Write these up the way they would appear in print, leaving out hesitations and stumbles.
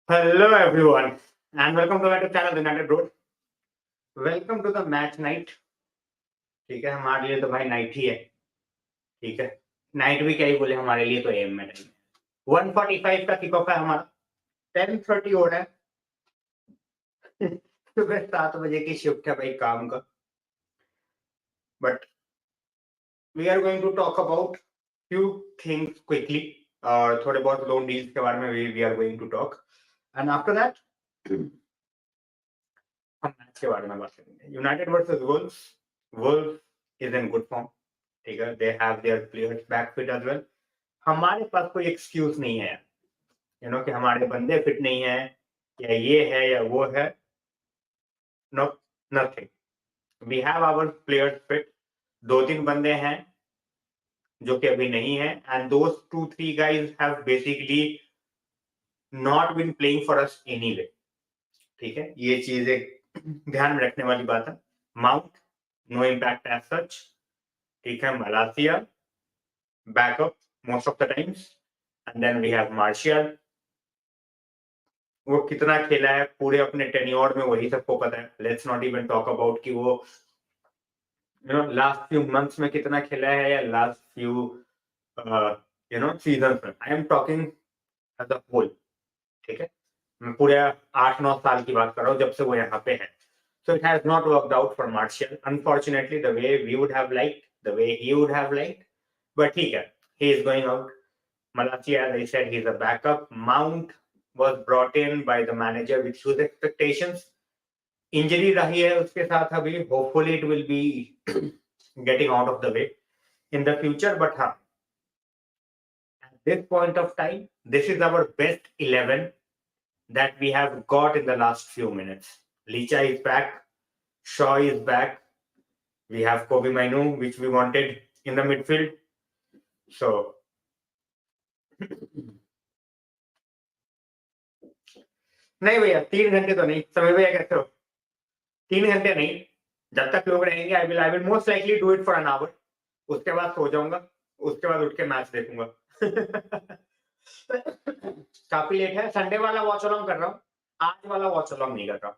Hello everyone and welcome to my channel United Road. Welcome to the match night. ठीक है, हमारे लिए तो भाई नाइट ही है. ठीक है, नाइट भी क्या ही बोले, हमारे लिए तो एम में टाइम. 1:45 का किक ऑफ है हमारा. 10:30 हो रहा है. सुबह 7 बजे की शिफ्ट है भाई काम का. But we are going to talk about few things quickly. और थोड़े बहुत लोन डील्स के बारे में we are going to talk. And after that हम मैच के बारे में बात करेंगे. United versus Wolves. Wolves is in good form. ठीक है, they have their players back fit as well. हमारे पास कोई एक्सक्यूज नहीं है कि हमारे बंदे फिट नहीं है या ये है या वो है. No, nothing. We have our players fit. 2-3 बंदे हैं जो कि अभी नहीं है and those 2-3 guys have basically not been playing for us anyway. ठीक है, ये चीज एक ध्यान में रखने वाली बात है. Mount no impact as such. ठीक है, Malacia backup most of the times. And then we have Martial. वो कितना खेला है पूरे अपने टेन्योर में वही सबको पता है. Let's not even talk about कि वो लास्ट फ्यू मंथ्स में कितना खेला है या लास्ट फ्यू सीजन में. I am talking as a whole. ठीक है, मैं पूरे 8-9 साल की बात कर रहा हूँ जब से वो यहाँ पे है. So it has not worked out for Martial, unfortunately, the way we would have liked, the way he would have liked. But he is going out. Malachi, as I said, he's a backup. Mount was brought in by the manager with huge expectations. Injury rahi hai uske saath abhi. Hopefully, it will be getting out of the way in the future. But at this point of time, this is our best 11 that we have got in the last few minutes. Licha is back. Shaw is back. We have Kobe Mainu, which we wanted in the midfield. So, नहीं भैया 3 घंटे तो नहीं. समय भैया कैसे हो? 3 घंटे नहीं. जब तक लोग रहेंगे I will most likely do it for an hour. उसके बाद सो जाऊंगा. उसके बाद उठ के मैच देखूंगा. काफी लेट है. संडे वाला वॉच अलॉन्ग कर रहा हूँ. आज वाला वॉच अलॉन्ग नहीं कर रहा.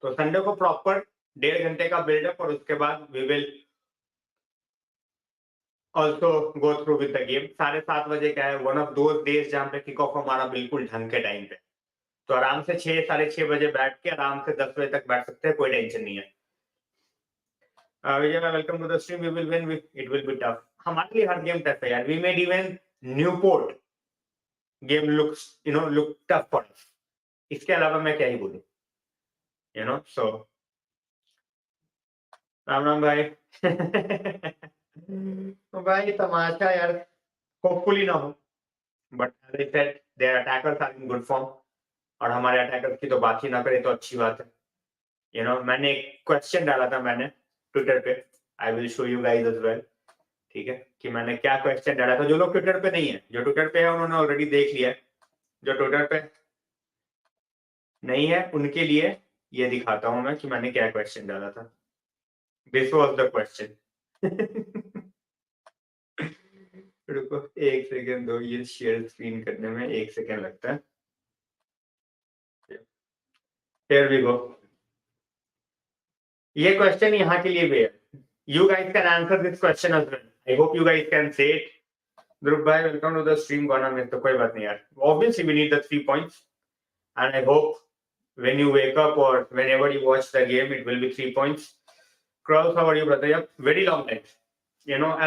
तो संडे को प्रॉपर 1.5 घंटे का बिल्डअप और उसके बाद we will also go through with the game. 7:30 बजे का है. वन ऑफ दोज डेज जहाँ पे किक ऑफ हमारा बिल्कुल ढंग के टाइम पे. तो आराम से 6-6:30 बजे बैठ के आराम से 10 बजे तक बैठ सकते हैं. कोई टेंशन नहीं है. विजय भाई welcome to the stream. We will win. It will be tough. हमारे लिए हर गेम टफ है यार. We made even Newport game look tough for us. इसके अलावा मैं क्या ही बोलूं. सो राम राम भाई. तो भाई तमाशा यार. होपफुली ना हो. But as I said their attackers are in good form. और हमारे अटैकर्स की तो बात ही ना करें तो अच्छी बात है. मैंने एक क्वेश्चन डाला था मैंने ट्विटर पे. I will show you guys as well. ठीक है, कि मैंने क्या क्वेश्चन डाला था. जो लोग ट्विटर पे नहीं है, जो ट्विटर पे है उन्होंने ऑलरेडी देख लिया है. जो ट्विटर पे नहीं है उनके लिए ये दिखाता हूं मैं कि मैंने क्या क्वेश्चन डाला था. This was the question. रुको 1 सेकेंड दो. ये शेयर स्क्रीन करने में 1 सेकेंड लगता है. Here we go. ये क्वेश्चन यहाँ के लिए भी है. You guys can answer this question as well. I hope you guys can say it. Dhruv bhai, welcome to the stream. Gonna miss तो कोई बात नहीं यार. Obviously, we need the 3 points, and I hope when you wake up or whenever you watch the game, it will be 3 points. Kraus, how are you, brother? Yep, very long time.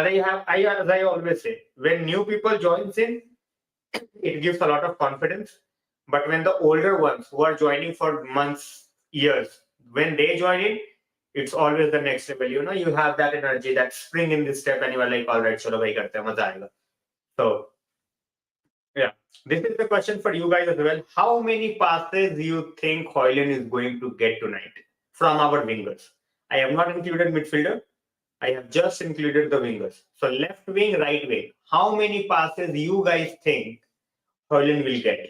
As I always say, when new people joins in, it gives a lot of confidence. But when the older ones who are joining for months, years, when they join in, it's always the next level. You have that energy, that spring in this step, and you are like, all right, chalo bhai karte hain, maza aayega. So, yeah, this is the question for you guys as well. How many passes do you think Hoyland is going to get tonight from our wingers? I have not included midfielder. I have just included the wingers. So left wing, right wing. How many passes you guys think Hoyland will get?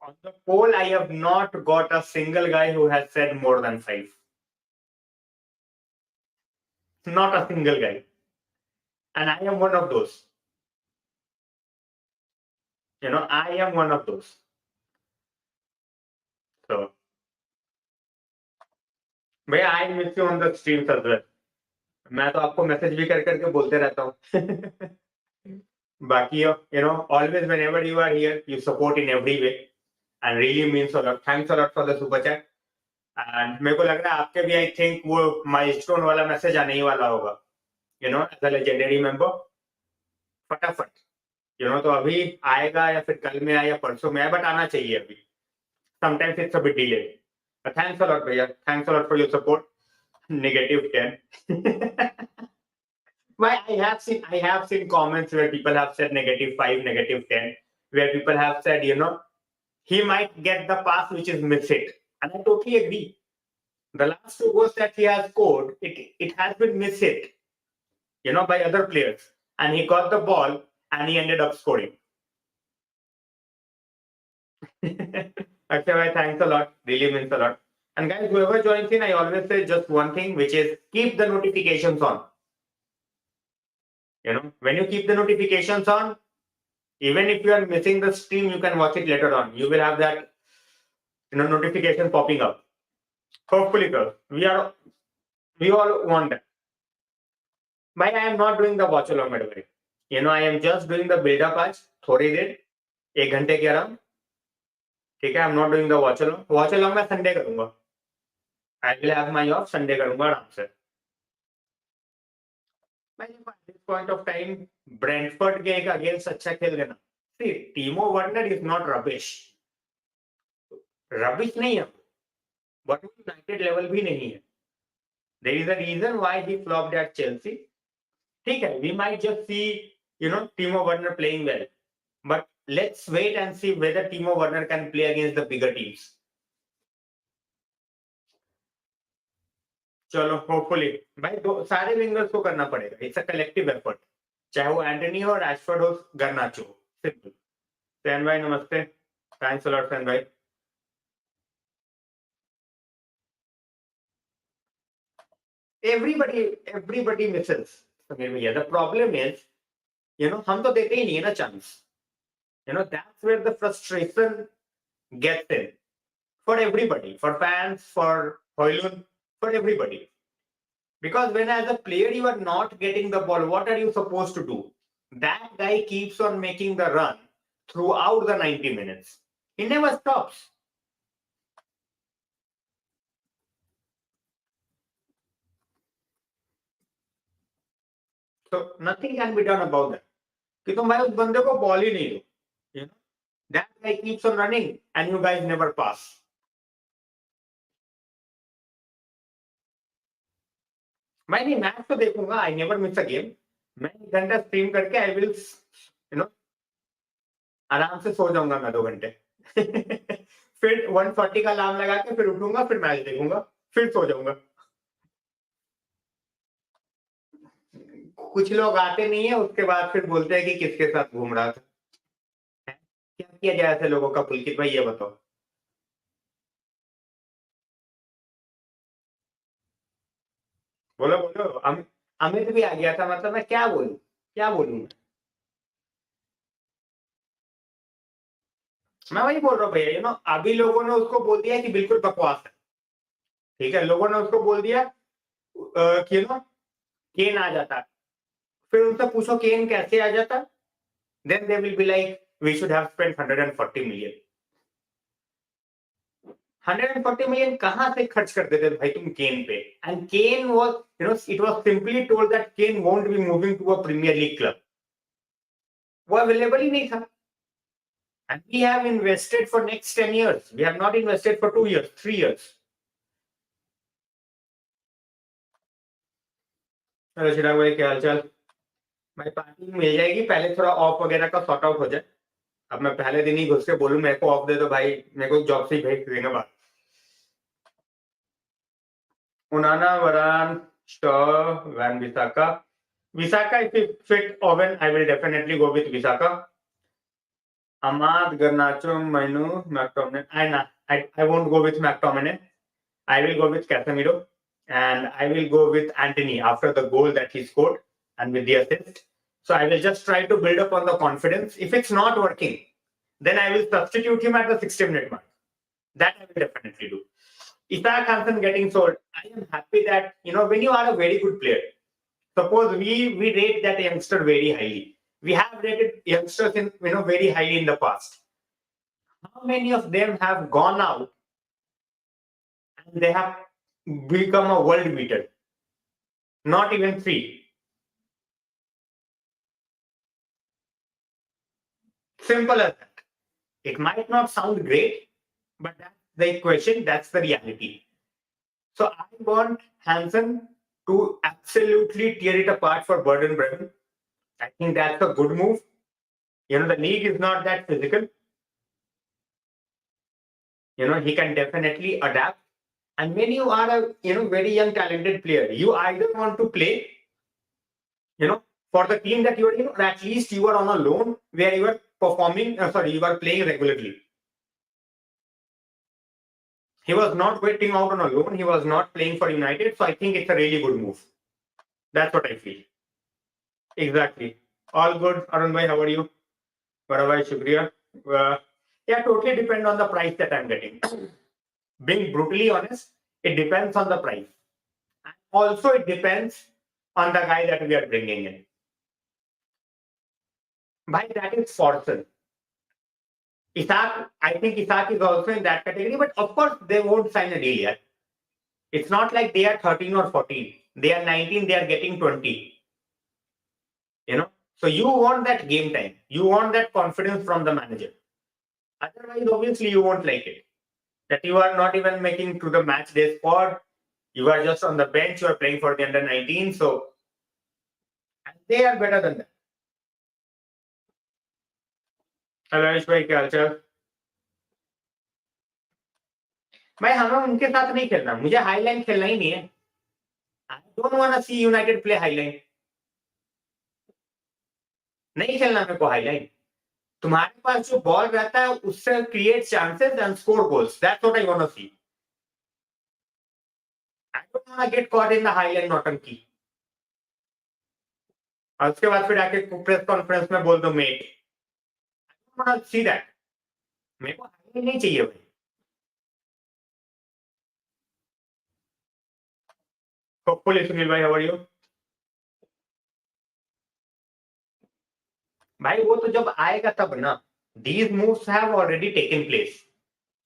On the poll, I have not got a single guy who has said more than 5. Not a single guy. And I am one of those. I am one of those. So, भैया I miss you on the streams as well. मैं तो आपको message भी कर करके बोलते रहता हूँ. बाकी always whenever you are here, you support in every way and really means a lot. Thanks a lot for the super chat. And मेरे को लग रहा है आपके भी I think वो माइलस्टोन वाला मैसेज आने ही वाला होगा. As a legendary member, फटाफट. तो अभी आएगा या फिर कल में आए या परसों में आए, बट आना चाहिए अभी. Sometimes it's a bit delayed. But thanks a lot, भैया. Thanks a lot for your support. -10. But I have seen comments where people have said -5, -10, where people have said, he might get the pass which is miss hit. And I totally agree. The last 2 goals that he has scored, it has been miss hit, by other players. And he got the ball and he ended up scoring. Akshay, thanks a lot. Really means a lot. And guys, whoever joins in, I always say just one thing, which is keep the notifications on. When you keep the notifications on, even if you are missing the stream, you can watch it later on. You will have that, notification popping up. Hopefully, sir. We all want that. But I am not doing the watch along, by the way. I am just doing the build up आज थोड़ी देर 1 घंटे के आराम. ठीक है, I am not doing the watch along. Watch along मैं Sunday करूंगा. I will have my off, Sunday करूंगा आराम से. At this point of time, Brentford के अगेंस्ट अच्छा खेल देना. See, Timo Werner is not rubbish. Rubbish नहीं है, but United level भी नहीं है. There is a reason why he flopped at Chelsea. ठीक है, we might just see, Timo Werner playing well. But let's wait and see whether Timo Werner can play against the bigger teams. चलो hopefully भाई सारे wingers को करना पड़ेगा. It's a collective effort, चाहे वो एंटनी हो, रैशफोर्ड हो, गर्नाचो. सिंपल. सैन भाई नमस्ते. थैंक्स अ लॉट सैन भाई. everybody misses. समीर भैया, the problem is, हम तो देते ही नहीं है ना chance. That's where the frustration gets in. For everybody, for fans, for Højlund, for everybody. Because when as a player you are not getting the ball, what are you supposed to do? That guy keeps on making the run throughout the 90 minutes. He never stops. So nothing can be done about that. कि तुम भाई उस बंदे को ball ही नहीं दो. That guy keeps on running and you guys never pass. मैं नहीं, मैच तो देखूंगा. I never miss a game. मैं 1 घंटा स्ट्रीम करके आई विल आराम से सो जाऊंगा मैं 2 घंटे. फिर 140 का अलार्म लगा के फिर उठूंगा, फिर मैच देखूंगा, फिर सो जाऊंगा. कुछ लोग आते नहीं है, उसके बाद फिर बोलते हैं कि किसके साथ घूम रहा था. क्या किया जाए ऐसे लोगों का, पुलकित भाई ये बताओ. बोलो बोलो. अमित भी आ गया था. मतलब मैं क्या बोलूं. मैं वही बोल रहा हूँ भैया. अभी लोगों ने उसको बोल दिया कि बिल्कुल बकवास है. ठीक है, लोगों ने उसको बोल दिया कि केन आ जाता. फिर उनसे पूछो केन कैसे आ जाता. Then they will be like, we should have spent 140 million. 140 million कहां से खर्च कर देते भाई तुम केन पे. And Kane was, it was simply told that Kane won't be moving to a Premier League club. वो अवेलेबल ही नहीं था. And we have invested for next 10 years. We have not invested for 2 years, 3 years. Hello चिराग भाई, क्या हाल चाल. भाई party मिल जाएगी, पहले थोड़ा ऑफ वगैरह का सॉर्ट आउट हो जाए. अब मैं पहले दिन ही घुस के बोलूं मेरे को ऑफ दे दो भाई, मेरे को जॉब से ही भेज देंगे बात. Unana, Varan, Shaw, Van Bissaka. Bissaka, if it fit Owen, I will definitely go with Bissaka. Ahmad, Garnacho, Manu, McTominay. I won't go with McTominay. I will go with Casemiro. And I will go with Anthony after the goal that he scored and with the assist. So I will just try to build up on the confidence. If it's not working, then I will substitute him at the 60-minute mark. That I will definitely do. Isaac Hansen getting sold, I am happy that, when you are a very good player, suppose we rate that youngster very highly. We have rated youngsters in very highly in the past. How many of them have gone out and they have become a world beater? Not even 3. Simple as that. It might not sound great, but that's the equation, that's the reality. So I want Hansen to absolutely tear it apart for Burden Bremen. I think that's a good move. The league is not that physical. He can definitely adapt. And when you are a very young talented player, you either want to play, for the team that you are in, or at least you are on a loan where you are performing. You are playing regularly. He was not waiting out on a loan. He was not playing for United. So I think it's a really good move. That's what I feel. Exactly. All good. Arun bhai, how are you? Bye, Shukriya. Yeah, totally depend on the price that I'm getting. Being brutally honest, it depends on the price. And also, it depends on the guy that we are bringing in. Bhai, that is Fortune. Isaac, I think Isaac is also in that category, but of course, they won't sign a deal yet. It's not like they are 13 or 14. They are 19, they are getting 20. So you want that game time. You want that confidence from the manager. Otherwise, obviously, you won't like it. That you are not even making to the match day squad. You are just on the bench. You are playing for the under 19. So they are better than that. Hello भाई, क्या हालचाल? भाई हमें उनके साथ नहीं खेलना. मुझे हाईलाइन खेलना ही नहीं है. I don't want to see United play high line. नहीं खेलना मेरे को हाईलाइन. तुम्हारे पास जो बॉल रहता है उससे create chances and score goals. That's what I want to see. I don't want to get caught in the high line नौटंकी. और उसके बाद फिर आके प्रेस कॉन्फ्रेंस में बोल दो mate. I don't want to see that. मेरे को हाईलाइन नहीं चाहिए भाई. Hopefully, Sunil bhai, how are you? भाई वो तो जब आएगा तब ना. These moves have already taken place,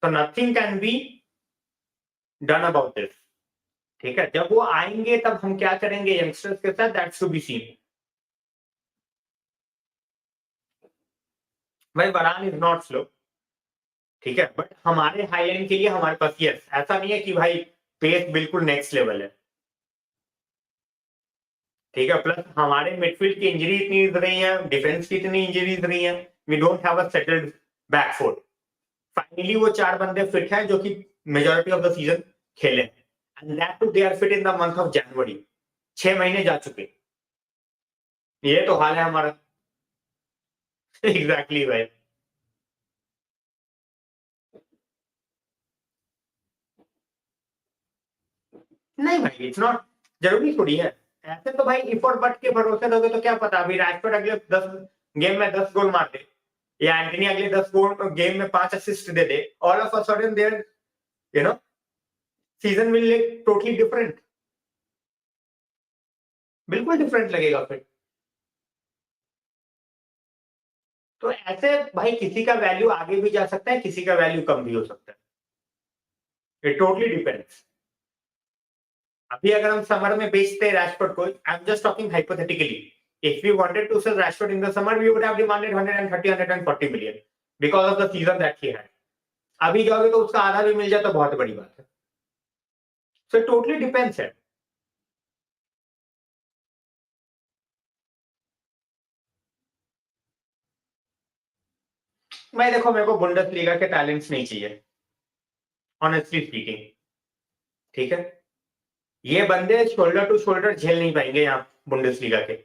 so nothing can be done about this. ठीक है, जब वो आएंगे तब हम क्या करेंगे यंगस्टर्स के साथ, दैट्स टू बी सीन. भाई वरान इज नॉट स्लो. ठीक है, बट हमारे हाईलाइन के लिए हमारे पास यस, ऐसा नहीं है कि भाई पेस बिल्कुल नेक्स्ट लेवल है. ठीक है, प्लस हमारे मिडफील्ड की इंजरी इतनी रही है, डिफेंस की इतनी इंजरीज रही है. We don't have a settled back four. Finally वो 4 बंदे फिट हैं जो कि मेजॉरिटी ऑफ द सीजन खेले, and that too they are fit in the month of January. 6 महीने जा चुके. ये तो हाल है हमारा. एग्जैक्टली भाई. नहीं भाई, इट्स नॉट जरूरी थोड़ी है. ऐसे तो भाई इफ और बट के भरोसे रहोगे तो क्या पता अभी राजकोट अगले 10 गेम में 10 गोल मार दे, या एंटनी अगले 10 गोल गेम में 5 असिस्ट दे दे. All of a sudden their season will look totally different. बिल्कुल डिफरेंट लगेगा फिर. तो ऐसे भाई किसी का वैल्यू आगे भी जा सकता है, किसी का वैल्यू कम भी हो सकता है. It totally depends. अभी अगर हम समर में बेचते हैं रैशफोर्ड को, I am just talking hypothetically, if we wanted to sell Rashford in the summer, we would have demanded 130-140 million because of the season that he had. अभी जाओगे तो उसका आधा भी मिल जाए तो बहुत बड़ी बात है. So it totally depends है. मैं देखो, मेरे को बुंडेसलीगा के टैलेंट्स नहीं चाहिए, ऑनेस्टली स्पीकिंग. ठीक है, ये बंदे शोल्डर टू शोल्डर झेल नहीं पाएंगे यहाँ बुंडेसलीगा के.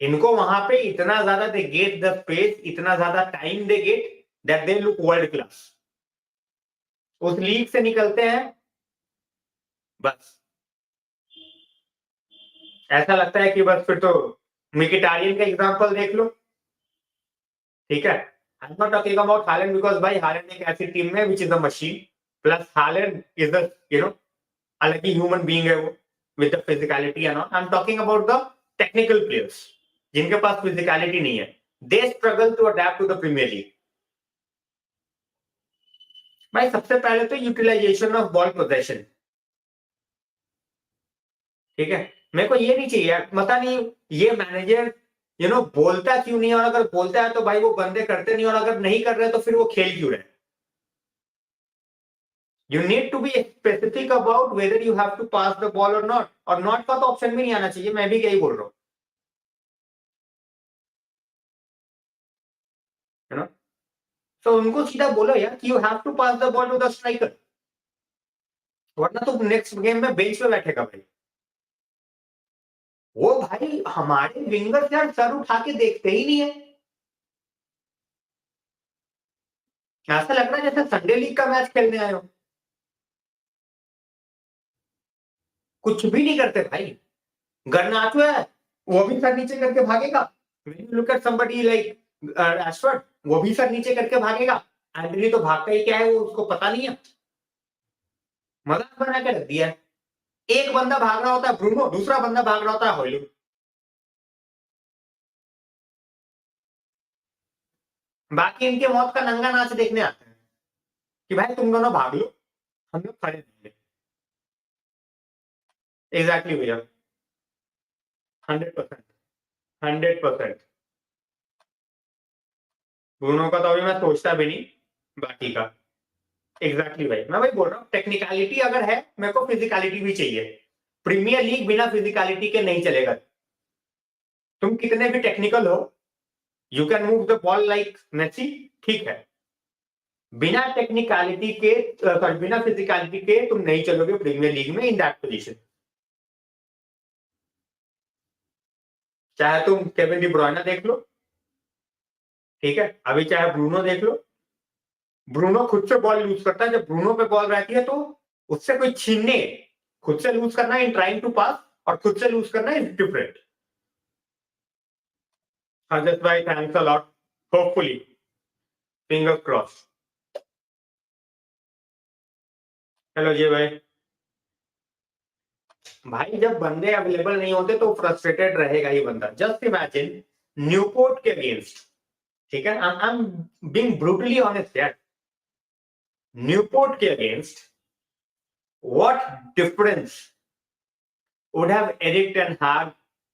इनको वहां पे इतना ज्यादा दे गेट द स्पेस, इतना ज्यादा time they get that they look world class. उस लीग से निकलते हैं बस ऐसा लगता है कि बस फिर तो मिकिटारियन का एग्जांपल देख लो. ठीक है, I am not talking about Haaland because भाई हालैंड एक ऐसी टीम में which is a machine, plus Haaland is the अलग ही ह्यूमन बीइंग है वो with the physicality and all. I am talking about the technical players जिनके पास फिजिकलिटी नहीं है, they struggle to adapt to the Premier League. भाई सबसे पहले तो यूटिलाइजेशन ऑफ बॉल पोजेशन, ठीक है, मेरे को ये नहीं चाहिए, पता नहीं ये मैनेजर बोलता क्यों नहीं, और अगर बोलता है तो भाई वो बंदे करते नहीं, और अगर नहीं कर रहे तो फिर वो खेल क्यों रहे। You need to be specific about whether you have to pass the ball और नॉट, और नॉट का तो ऑप्शन भी नहीं आना चाहिए, मैं भी यही बोल रहा हूँ, है ना। तो उनको सीधा बोलो यार कि you have to pass the ball to the striker, वरना तो नेक्स्ट गेम में बेंच पे बैठेगा भाई वो। भाई हमारे विंगर्स यार सर उठा के देखते ही नहीं है, ऐसा लग रहा है जैसे संडे लीग का मैच खेलने आए हो, कुछ भी नहीं करते भाई। गर्नाचो है, वो भी सर नीचे करके भागेगा, look at somebody like Rashford, वो भी सर नीचे करके भागेगा, एंड्री तो भागता ही क्या है वो उसको पता नहीं है, मजाक बना के रख दिया है। एक बंदा भाग रहा होता है ब्रूनो, दूसरा बंदा भाग रहा होता है हॉयलुंड। बाकी इनके मौत का नंगा नाच देखने आते हैं कि भाई तुम दोनों भाग लो, हम लोग खड़े रहेंगे। एग्जैक्टली भैया, 100%, 100%। ब्रूनो का तो अभी मैं सोचता भी नहीं, बाकी का एग्जैक्टली भाई, मैं भाई बोल रहा हूँ टेक्निकलिटी अगर है, मेरे को फिजिकलिटी भी चाहिए। प्रीमियर लीग बिना फिजिकलिटी के नहीं चलेगा, तुम कितने भी टेक्निकल हो, you can move the ball like Messi, ठीक है, बिना टेक्निकलिटी के सॉरी बिना फिजिकलिटी के तुम नहीं चलोगे प्रीमियर लीग में इन दैट पोजीशन। चाहे तुम केविन डी ब्रुयने देख लो, ठीक है, अभी चाहे ब्रूनो देख लो, ब्रूनो खुद से बॉल लूज करता है, जब ब्रूनो पे बॉल रहती है तो उससे कोई छीनने, खुद से लूज करना इन ट्राइंग टू पास और खुद से लूज करना इज डिफरेंट। Ajit भाई thanks a lot, hopefully, finger cross. Hello जी भाई। भाई जब बंदे अवेलेबल नहीं होते तो फ्रस्ट्रेटेड रहेगा ही बंदा, जस्ट इमेजिन न्यूपोर्ट के अगेंस्ट, ठीक है, I am being brutally honest यार, न्यूपोर्ट के against what difference would have Erik ten Hag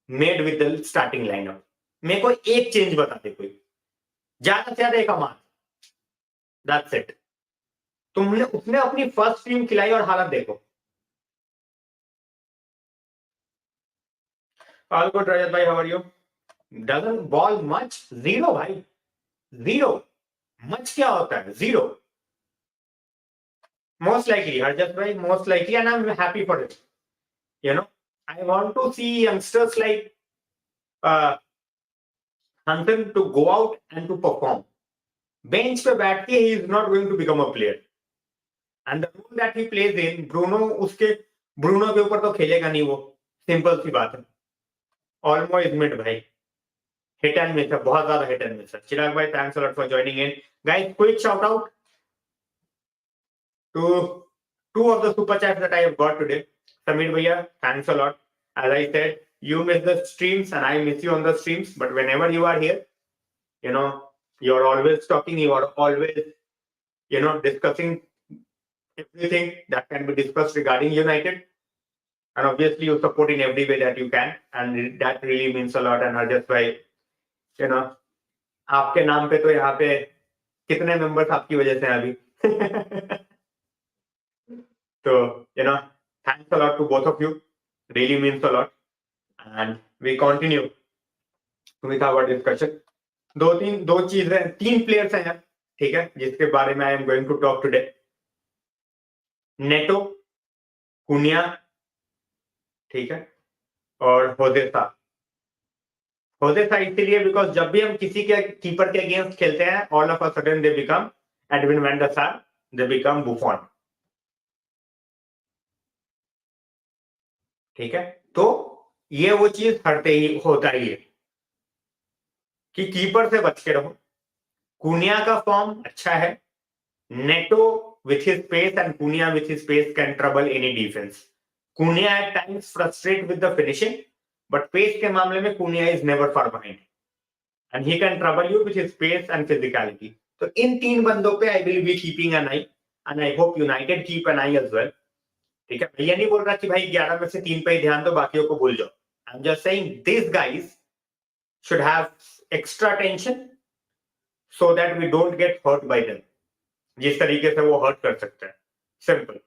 made with the starting lineup. मेरे को एक चेंज बता दे कोई, ज्यादा से ज्यादा एक अमान, दैट्स इट। तुमने उसने अपनी फर्स्ट टीम खिलाई और हालत देखो। ऑल गुड रजत भाई, how are you? Doesn't ball much, zero भाई, जीरो। मच क्या होता है? जीरो। मोस्ट लाइकली हरजत भाई, most likely, and I am happy for it, you know. I want to see youngsters like Hansen to go out and to perform. Bench पे बैठ के ही is not going to become a player, and the role that he plays in Bruno, उसके Bruno के ऊपर तो खेलेगा नहीं वो, सिंपल सी बात है। ऑलमो इज मिड भाई, हिट एंड मिस है, बहुत ज्यादा हिट एंड मिस है। चिराग भाई thanks a lot for joining in. Guys quick shout out to two of the super chats that I have got today. Samir Bhaiya, thanks a lot. As I said, you miss the streams and I miss you on the streams, but whenever you are here, you know, you're always talking, you are always, discussing everything that can be discussed regarding United. And obviously you support in every way that you can. And that really means a lot. And just by, you know, आपके नाम पे तो यहाँ पे कितने members आपकी वजह से हैं अभी। So, thanks a lot to both of you. Really means a lot. And we continue with our discussion. दो चीजें, तीन प्लेयर्स हैं यार, ठीक है, जिसके बारे में I am going to talk today. Neto, Cunha, ठीक है, और होदेसा। होदेसा इसलिए बिकॉज जब भी हम किसी के कीपर के अगेंस्ट खेलते हैं, all of a sudden they become Edwin van der Sar, they become बुफॉन, ठीक है। तो ये वो चीज हरते ही होता ही है कि कीपर से बच के रहो, कुनिया का फॉर्म अच्छा है. NATO with his pace and Cunha with his pace can trouble any defense. Cunha at times frustrate with the finishing, but pace के मामले में Cunha is never far behind, and he can trouble you with his pace and physicality. तो इन तीन बंदों पे I will be keeping an eye, and I hope United keep an eye as well. ठीक है, भैया नहीं बोल रहा कि भाई 11 में से 3 पे ही ध्यान दो, बाकियों को भूल जाओ. I'm just saying these guys should have extra attention so that we don't get hurt by them. जिस तरीके से वो हर्ट कर सकते हैं. सिंपल.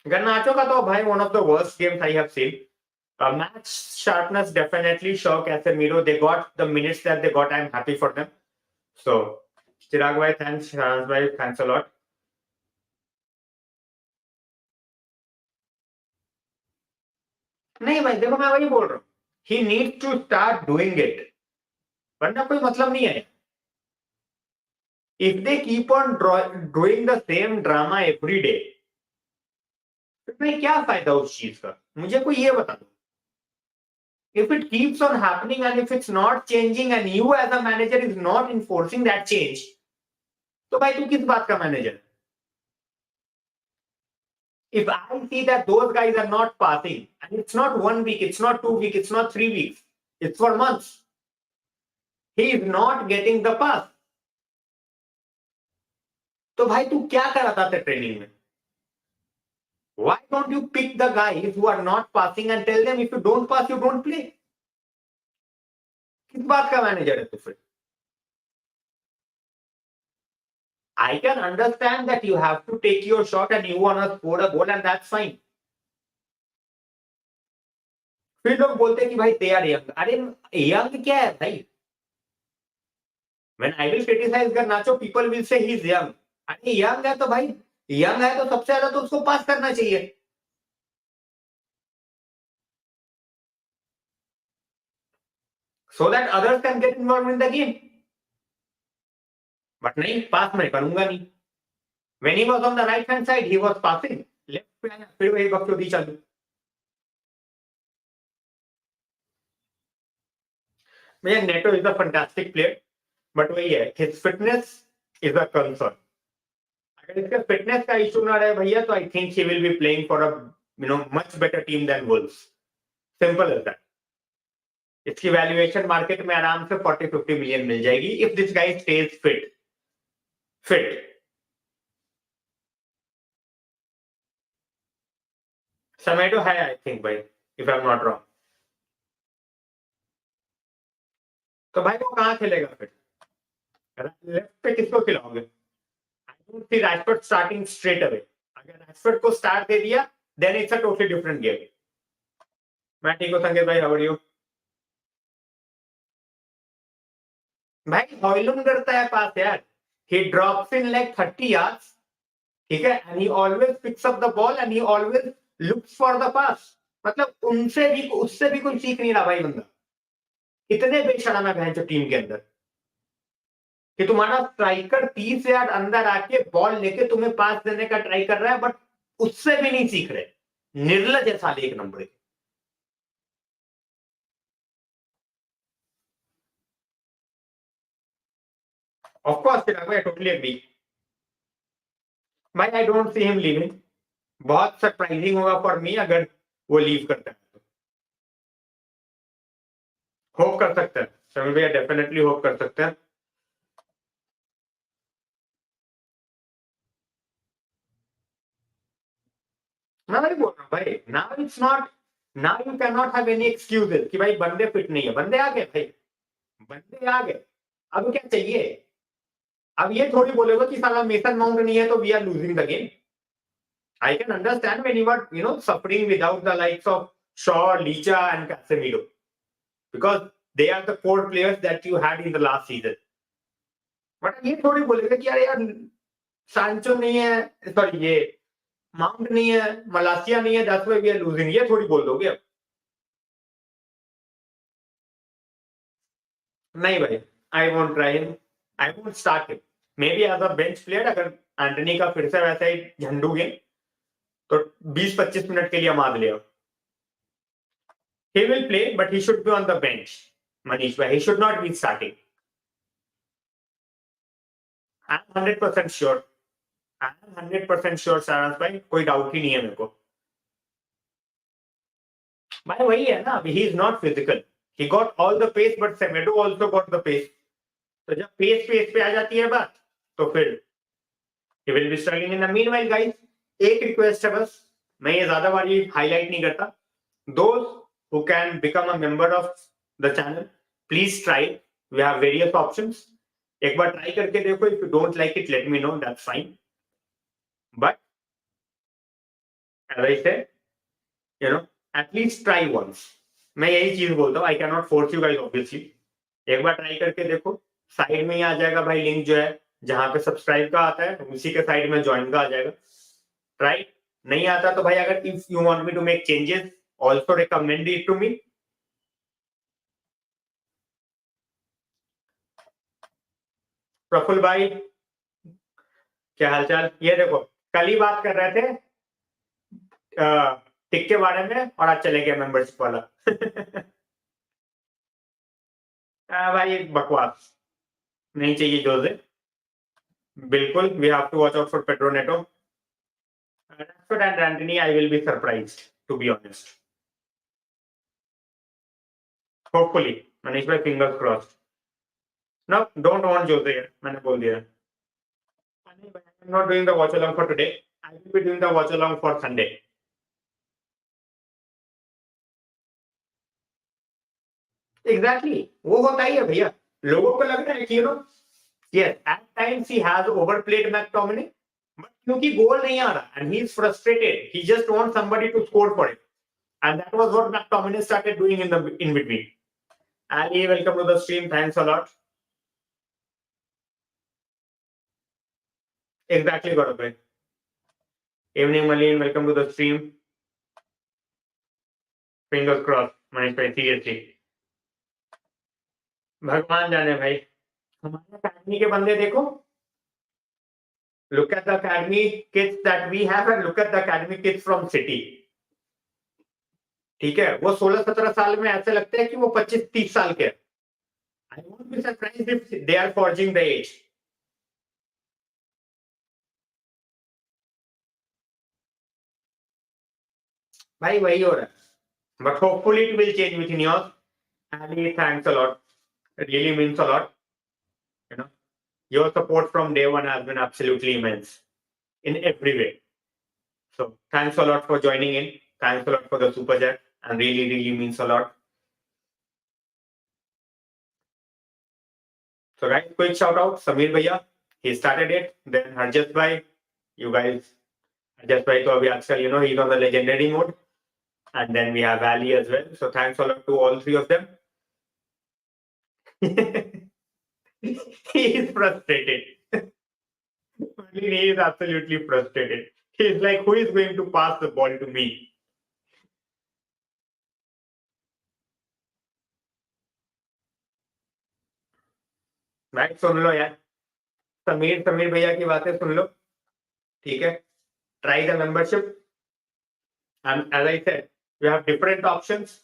Garnacho का तो भाई one of the worst games I have seen. Match sharpness definitely. Shaw, Casemiro, they got the minutes that they got. I'm happy for them. So Chirag bhai, thanks. Sharans bhai, thanks a lot. नहीं भाई देखो, मैं वही बोल रहा हूँ. He needs to start doing it. वरना कोई मतलब नहीं है. If they keep on doing the same drama every day, फिर क्या फायदा उस चीज का? मुझे कोई ये बता दो. If it keeps on happening and if it's not changing and you as a manager is not enforcing that change, तो भाई तू किस बात का manager? If I see that those guys are not passing, and it's not 1 week, it's not 2 weeks, it's not 3 weeks, it's for months, he is not getting the pass. तो भाई तू क्या कराता था ट्रेनिंग में? Why don't you pick the guys who are not passing and tell them if you don't pass, you don't play? किस बात का मैनेजर है तू फिर? I can understand that you have to take your shot and you want to score a goal and that's fine. फिर लोग बोलते हैं कि भाई they are young. अरे young क्या है भाई? When I will criticize Garnacho, people will say he's young. अरे young है तो भाई young है तो सबसे ज्यादा तो उसको पास करना चाहिए. So that others can get involved in the game. But नहीं, पास मैं करूंगा नहीं. When he was on the right hand side, he was passing. Left पे आया, फिर वही बकचोदी चालू. भैया NATO is a fantastic player, but वही है, his fitness is a concern. अगर इसका फिटनेस का इशू ना रहे भैया, तो I think he will be playing for a much better team than Wolves. Simple as that. इसकी वैल्यूएशन मार्केट में आराम से 40-50 मिलियन मिल जाएगी if this guy stays fit. Semedo है आई थिंक भाई, if I am not wrong. तो भाई वो कहां खेलेगा फिर? लेफ्ट पे किसको खिलाओगे? I don't see Rashford starting straight away. अगर रैशफोर्ड को स्टार्ट दे दिया, then it's a totally different game. मैं ठीक हूँ संकेत भाई, हाउ आर यू? भाई हॉयलुंड करता है पास यार. He drops in like 30 yards. ठीक है, and he always picks up the ball and he always looks for the pass. मतलब उससे भी कोई सीख नहीं रहा भाई बंदा. इतने बेशरम है बहन जो टीम के अंदर कि तुम्हारा स्ट्राइकर 30 यार्ड अंदर आके बॉल लेके तुम्हें पास देने का ट्राई कर रहा है, बट उससे भी नहीं सीख रहे. निर्लज है साले एक नंबर के. Of course, I totally agree. भाई आई डोंट सी हिम लीविंग. बहुत सरप्राइजिंग होगा फॉर मी अगर वो लीव करता है. होप कर सकते हैं शमी भैया, डेफिनेटली होप कर सकते हैं. मैं वही बोल रहा हूँ भाई, now it's not, now you can not have any excuses कि भाई बंदे फिट नहीं है. बंदे आ गए भाई, बंदे आ गए. अब क्या चाहिए? अब ये थोड़ी बोलेगा कि साला मेसन माउंट नहीं है तो we are losing the game. I can understand when you are suffering without the likes of Shaw, Licha and Casemiro, because they are the core players that you had in the last season. But ये थोड़ी बोलेगा कि यार सांचो नहीं है, sorry ये mount नहीं है, मलासिया नहीं है, that's why we are losing. ये थोड़ी बोल दोगे अब. नहीं भाई, I won't try him, I won't start him. Maybe as a bench player. अगर एंटनी का फिर से वैसा ही झंडू गेम, तो 20-25 मिनट के लिए मार लिया. He will play, but he should be on the bench. Manish bhai, he should not be starting. I'm 100% sure. I'm 100% sure, सारांश भाई, कोई डाउट ही नहीं है मेरे को. भाई वही है ना, he is not physical. He got all the pace, but Semedo also got the pace. तो जब पेस पे आ जाती है बात, तो फिर he will be struggling. In the meanwhile, guys, एक रिक्वेस्ट है बस, मैं ये ज्यादा बारी हाईलाइट नहीं करता. Those who can become a member of the channel, please try. We have various options. एक बार ट्राई करके देखो. If you don't like it, let me know. That's fine. But as I said, at least try once. मैं यही चीज बोलता हूँ. I cannot force you guys, obviously. एक बार try करके देखो. साइड में ही आ जाएगा भाई लिंक जो है, जहां पे सब्सक्राइब का आता है, उसी के साइड में ज्वाइन का आ जाएगा. ट्राई नहीं आता तो भाई, अगर if you want me to make changes, also recommend it to me. Praful भाई, क्या हालचाल? ये देखो, कल ही बात कर रहे थे टिक के बारे में, और आज चले गया मेंबरशिप वाला. भाई बकवास नहीं चाहिए जोसे. बिल्कुल, we have to watch out for Pedro Neto. Rashford and Anthony, I will be surprised, to be honest. Hopefully, Manish bhai, fingers crossed. No, don't want Jose here. मैंने बोल दिया. I'm not doing the watch along for today. I will be doing the watch along for Sunday. Exactly. वो होता ही है भैया. लोगों को लग रहा है कि yes, at times he has overplayed McTominay, but क्योंकि गोल नहीं आ रहा and he is frustrated. He just wants somebody to score for him, and that was what McTominay started doing in between. Ali, welcome to the stream. Thanks a lot. Exactly, Gaurav bhai. Evening, Malin. Welcome to the stream. Fingers crossed. Manish bhai, seriously. भगवान जाने भाई. हमारे academy के बंदे देखो. Look at the academy kids that we have and look at the academy kids from City. ठीक है, वो 16-17 साल में ऐसे लगते हैं कि वो 25-30 साल के. I won't be surprised if they are forging the age. भाई वही हो रहा है. But hopefully it will change within yours. Ali, thanks a lot. It really means a lot. Your support from day one has been absolutely immense in every way. So thanks a lot for joining in. Thanks a lot for the super chat, and really, really means a lot. So guys, quick shout out, Samir Bhaiya. He started it. Then Harjat Bhai, you guys. Harjat Bhai, to abhi aajkal, he's on the legendary mode. And then we have Ali as well. So thanks a lot to all three of them. He is frustrated. He is absolutely frustrated. He's like, who is going to pass the ball to me? Right, सुन लो यार. समीर भैया की बातें सुन लो. ठीक है. Try the membership. And as I said, we have different options.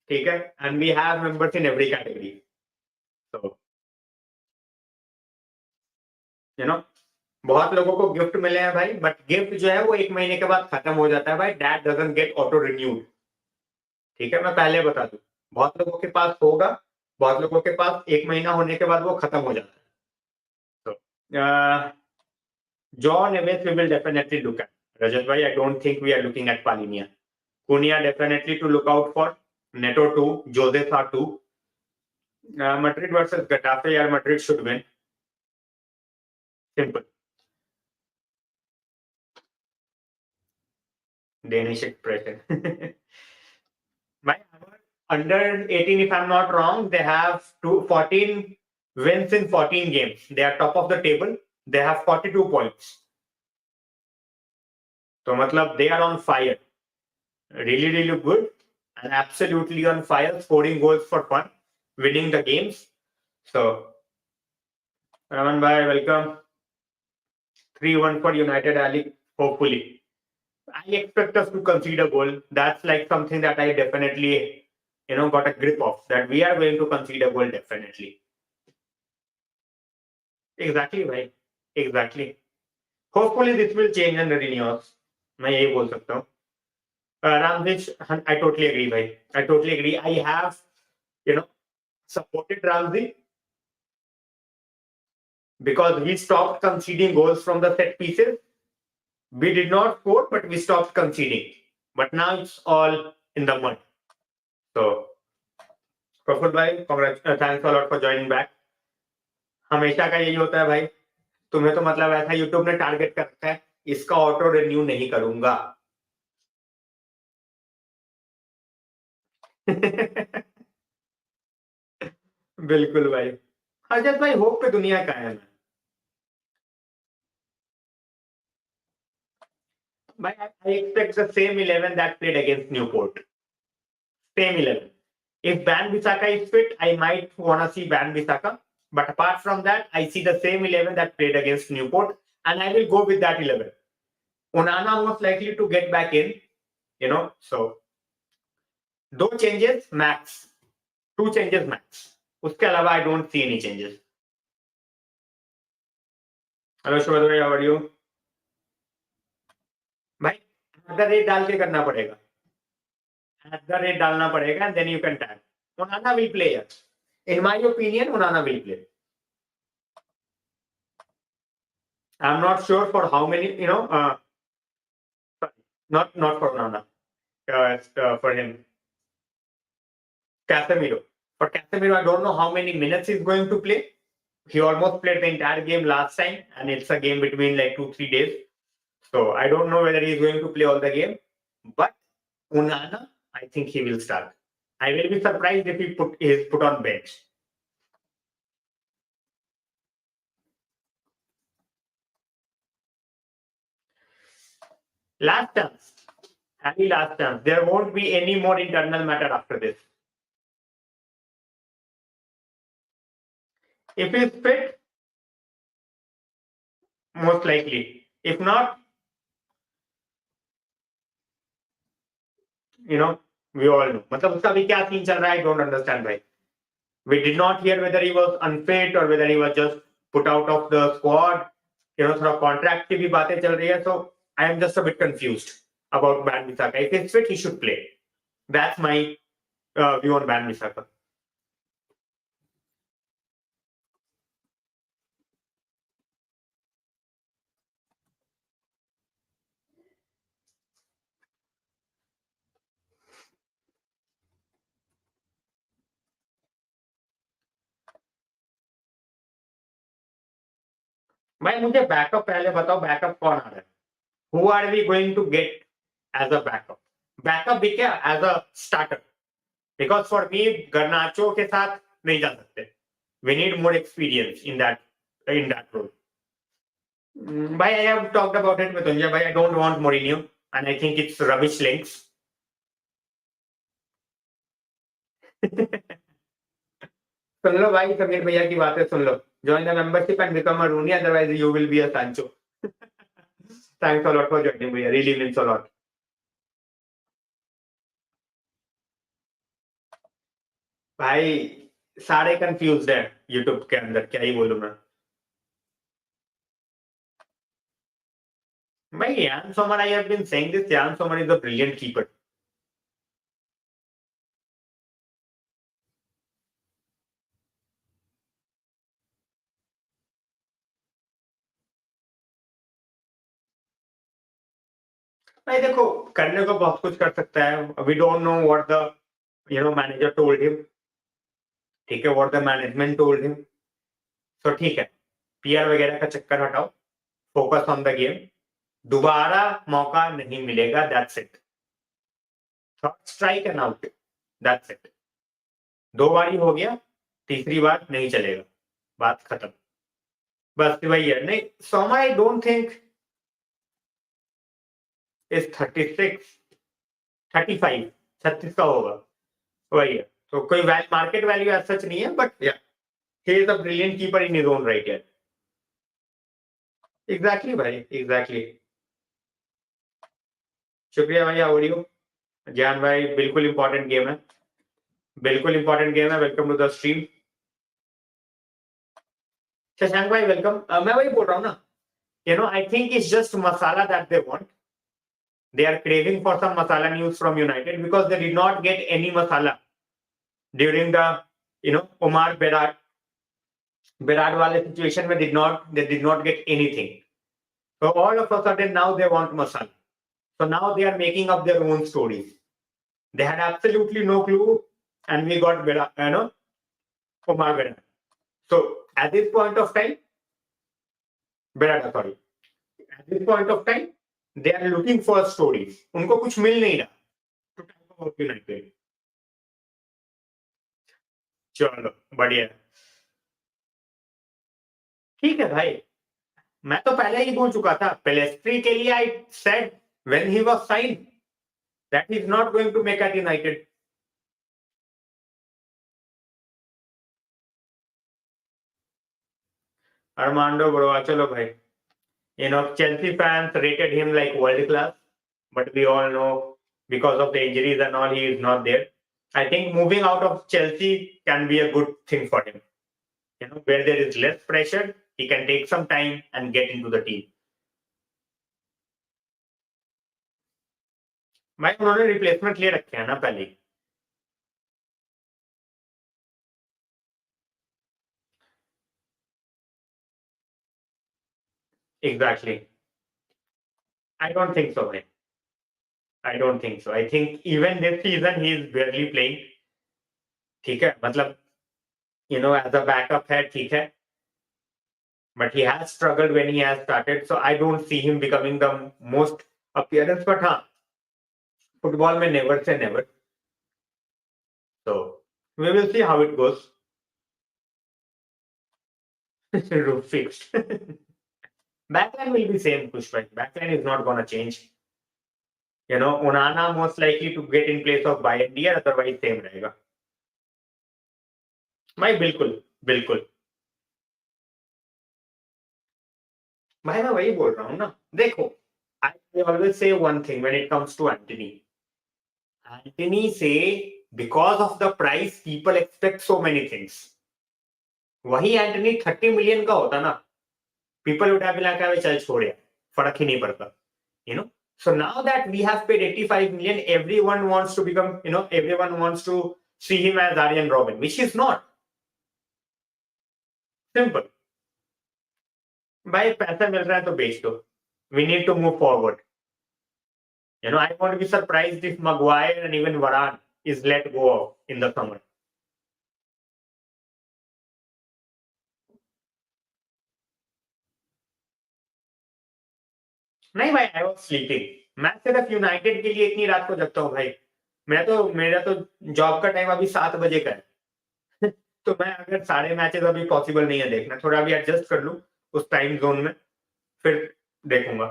ठीक है. And we have members in every category. So, बहुत लोगों को गिफ्ट मिले हैं भाई, बट गिफ्ट जो है वो 1 महीने के बाद खत्म हो जाता है भाई. That doesn't get auto renewed. ठीक है, मैं पहले बता दूं. बहुत लोगों के पास होगा, बहुत लोगों के पास 1 महीना होने के बाद वो खत्म हो जाता है. तो John Evans we will definitely look at. Rajat bhai, I don't think we are looking at Palinia. Cunha definitely to look out for. Neto 2, Jose Sa 2. Madrid versus Getafe, yeah, Madrid should win. Simple. Danish expression. My under 18, if I'm not wrong, they have 14 wins in 14 games. They are top of the table. They have 42 points. So, matlab, they are on fire. Really, really good. And absolutely on fire, scoring goals for fun, winning the games. So, Raman bhai, welcome. 3-1 for United, Ali, hopefully. I expect us to concede a goal. That's like something that I definitely got a grip of that we are going to concede a goal definitely. Exactly भाई, exactly. Hopefully this will change under Ineos. मैं यही बोल सकता हूँ. Ramsich, I totally agree भाई. I totally agree. I have, supported Ramsey because we stopped conceding goals from the set pieces. We did not score, but we stopped conceding. But now it's all in the mud. So, Praful भाई, thanks a lot for joining back. हमेशा का यही होता है भाई. तुम्हें तो मतलब ऐसा यूट्यूब ने टारगेट कर रखा है, इसका ऑटो रिन्यू नहीं करूंगा. बिल्कुल भाई. अजय भाई, होप पे दुनिया का है. भाई, I expect the same 11 that played against Newport. Same 11. If Van Bissaka is fit, I might want to see Van Bissaka. But apart from that, I see the same 11 that played against Newport, and I will go with that 11. Onana most likely to get back in, so दो changes max. 2 changes max. उसके अलावा I don't see any changes. Hello Shubhad भाई, how are you? भाई, at the rate डाल के करना पड़ेगा. At the rate डालना पड़ेगा, and then you can tag. Onana will play. In my opinion, Onana will play. I'm not sure for how many, sorry, not for Onana, for him. Casemiro. For Casemiro, I don't know how many minutes he's going to play. He almost played the entire game last time, and it's a game between like 2-3 days. So I don't know whether he's going to play all the game. But Onana, I think he will start. I will be surprised if he is put on bench. Last chance. Any last chance. There won't be any more internal matter after this. If he's fit, most likely. If not, we all know. मतलब उसका भी क्या scene चल रहा है, I don't understand भाई. We did not hear whether he was unfit or whether he was just put out of the squad. थोड़ा contract की भी बातें चल रही है. So I am just a bit confused about Van Bissaka. If he's fit, he should play. That's my view on Van Bissaka. भाई मुझे backup पहले बताओ, बैकअप कौन आ रहा है? Who are we going to get as a backup? Backup भी क्या, as a starter? Because for me, Garnacho के साथ नहीं जा सकते. We need more experience in that role. Bhai, I have talked about it with Unja. Bhai, I don't want Mourinho, and I think it's rubbish links. सुन लो भाई, समीर भैया की बातें सुन लो. Join the membership and become a Rooney, otherwise you will be a Sancho. Thanks a lot for joining भैया, really means a lot. भाई सारे confused है YouTube के अंदर, क्या ही बोलूं मैं. भाई Jan Sommer, I have been saying this, Jan Sommer is a brilliant keeper. भाई देखो, करने को बहुत कुछ कर सकता है. We don't know what the manager told him. ठीक है, what the management told him. तो ठीक है, पीआर वगैरह का चक्कर हटाओ, फोकस ऑन द गेम. दोबारा मौका नहीं मिलेगा, that's it. Strike and out, that's it. 2 बार ही हो गया, तीसरी बार नहीं चलेगा, बात खत्म. बस वही है. नहीं, Soma I don't think is 36, 35, 36 का होगा. वही है. तो कोई मार्केट वैल्यू एज सच नहीं है, बट या he is a brilliant keeper in his own right here. Exactly भाई, exactly. शुक्रिया भाई, हाउ आर यू? ज्ञान भाई, बिल्कुल इंपॉर्टेंट गेम है. बिल्कुल इंपॉर्टेंट गेम है. Welcome to the stream. Shashank भाई वेलकम. मैं वही बोल रहा हूँ ना, I think it's just masala that they want. They are craving for some masala news from United because they did not get any masala during the Omar Berard wale situation where they did not get anything. So all of a sudden now they want masala. So now they are making up their own stories. They had absolutely no clue, and we got Omar Berard. So at this point of time, Berard, sorry. At this point of time, they are looking for stories. उनको कुछ मिल नहीं रहा to talk about United. चलो बढ़िया. ठीक है भाई. मैं तो पहले ही बोल चुका था पेलेस्ट्री के लिए. I said when he was signed that he's not going to make at United. Armando Broa, chalo bhai. Chelsea fans rated him like world class, but we all know because of the injuries and all, he is not there. I think moving out of Chelsea can be a good thing for him. Where there is less pressure, he can take some time and get into the team. भाई उन्होंने replacement ले रखे हैं ना पहले. Exactly. I don't think so, man. I don't think so. I think even this season he is barely playing. ठीक है, मतलब as a backup है, ठीक है. But he has struggled when he has started, so I don't see him becoming the most appearance. But हाँ, football में never say never. So we will see how it goes. Roof fixed. Backline will be same, Pushpa. Backline is not gonna change. Onana most likely to get in place of Bayern, otherwise same रहेगा. भाई बिल्कुल बिल्कुल. भाई मैं वही बोल रहा हूँ ना. देखो, I always say one thing when it comes to Anthony. Anthony say because of the price people expect so many things. वही एंटनी 30 मिलियन का होता ना, people would have been like, चल छोड़ यार, फर्क ही नहीं पड़ता. So now that we have paid 85 million, everyone wants to become, everyone wants to see him as Arjen Robben, which is not. Simple. भाई पैसा मिल रहा है तो बेच दो. We need to move forward. I won't be surprised if Maguire and even Varane is let go of in the summer. नहीं भाई, I was sleeping. मैं सिर्फ यूनाइटेड के लिए इतनी रात को जगता हूँ भाई. मेरा तो जॉब का टाइम अभी 7 बजे का है. तो मैं अगर सारे मैचेस अभी पॉसिबल नहीं है देखना, थोड़ा अभी एडजस्ट कर लूं उस टाइम जोन में, फिर देखूंगा.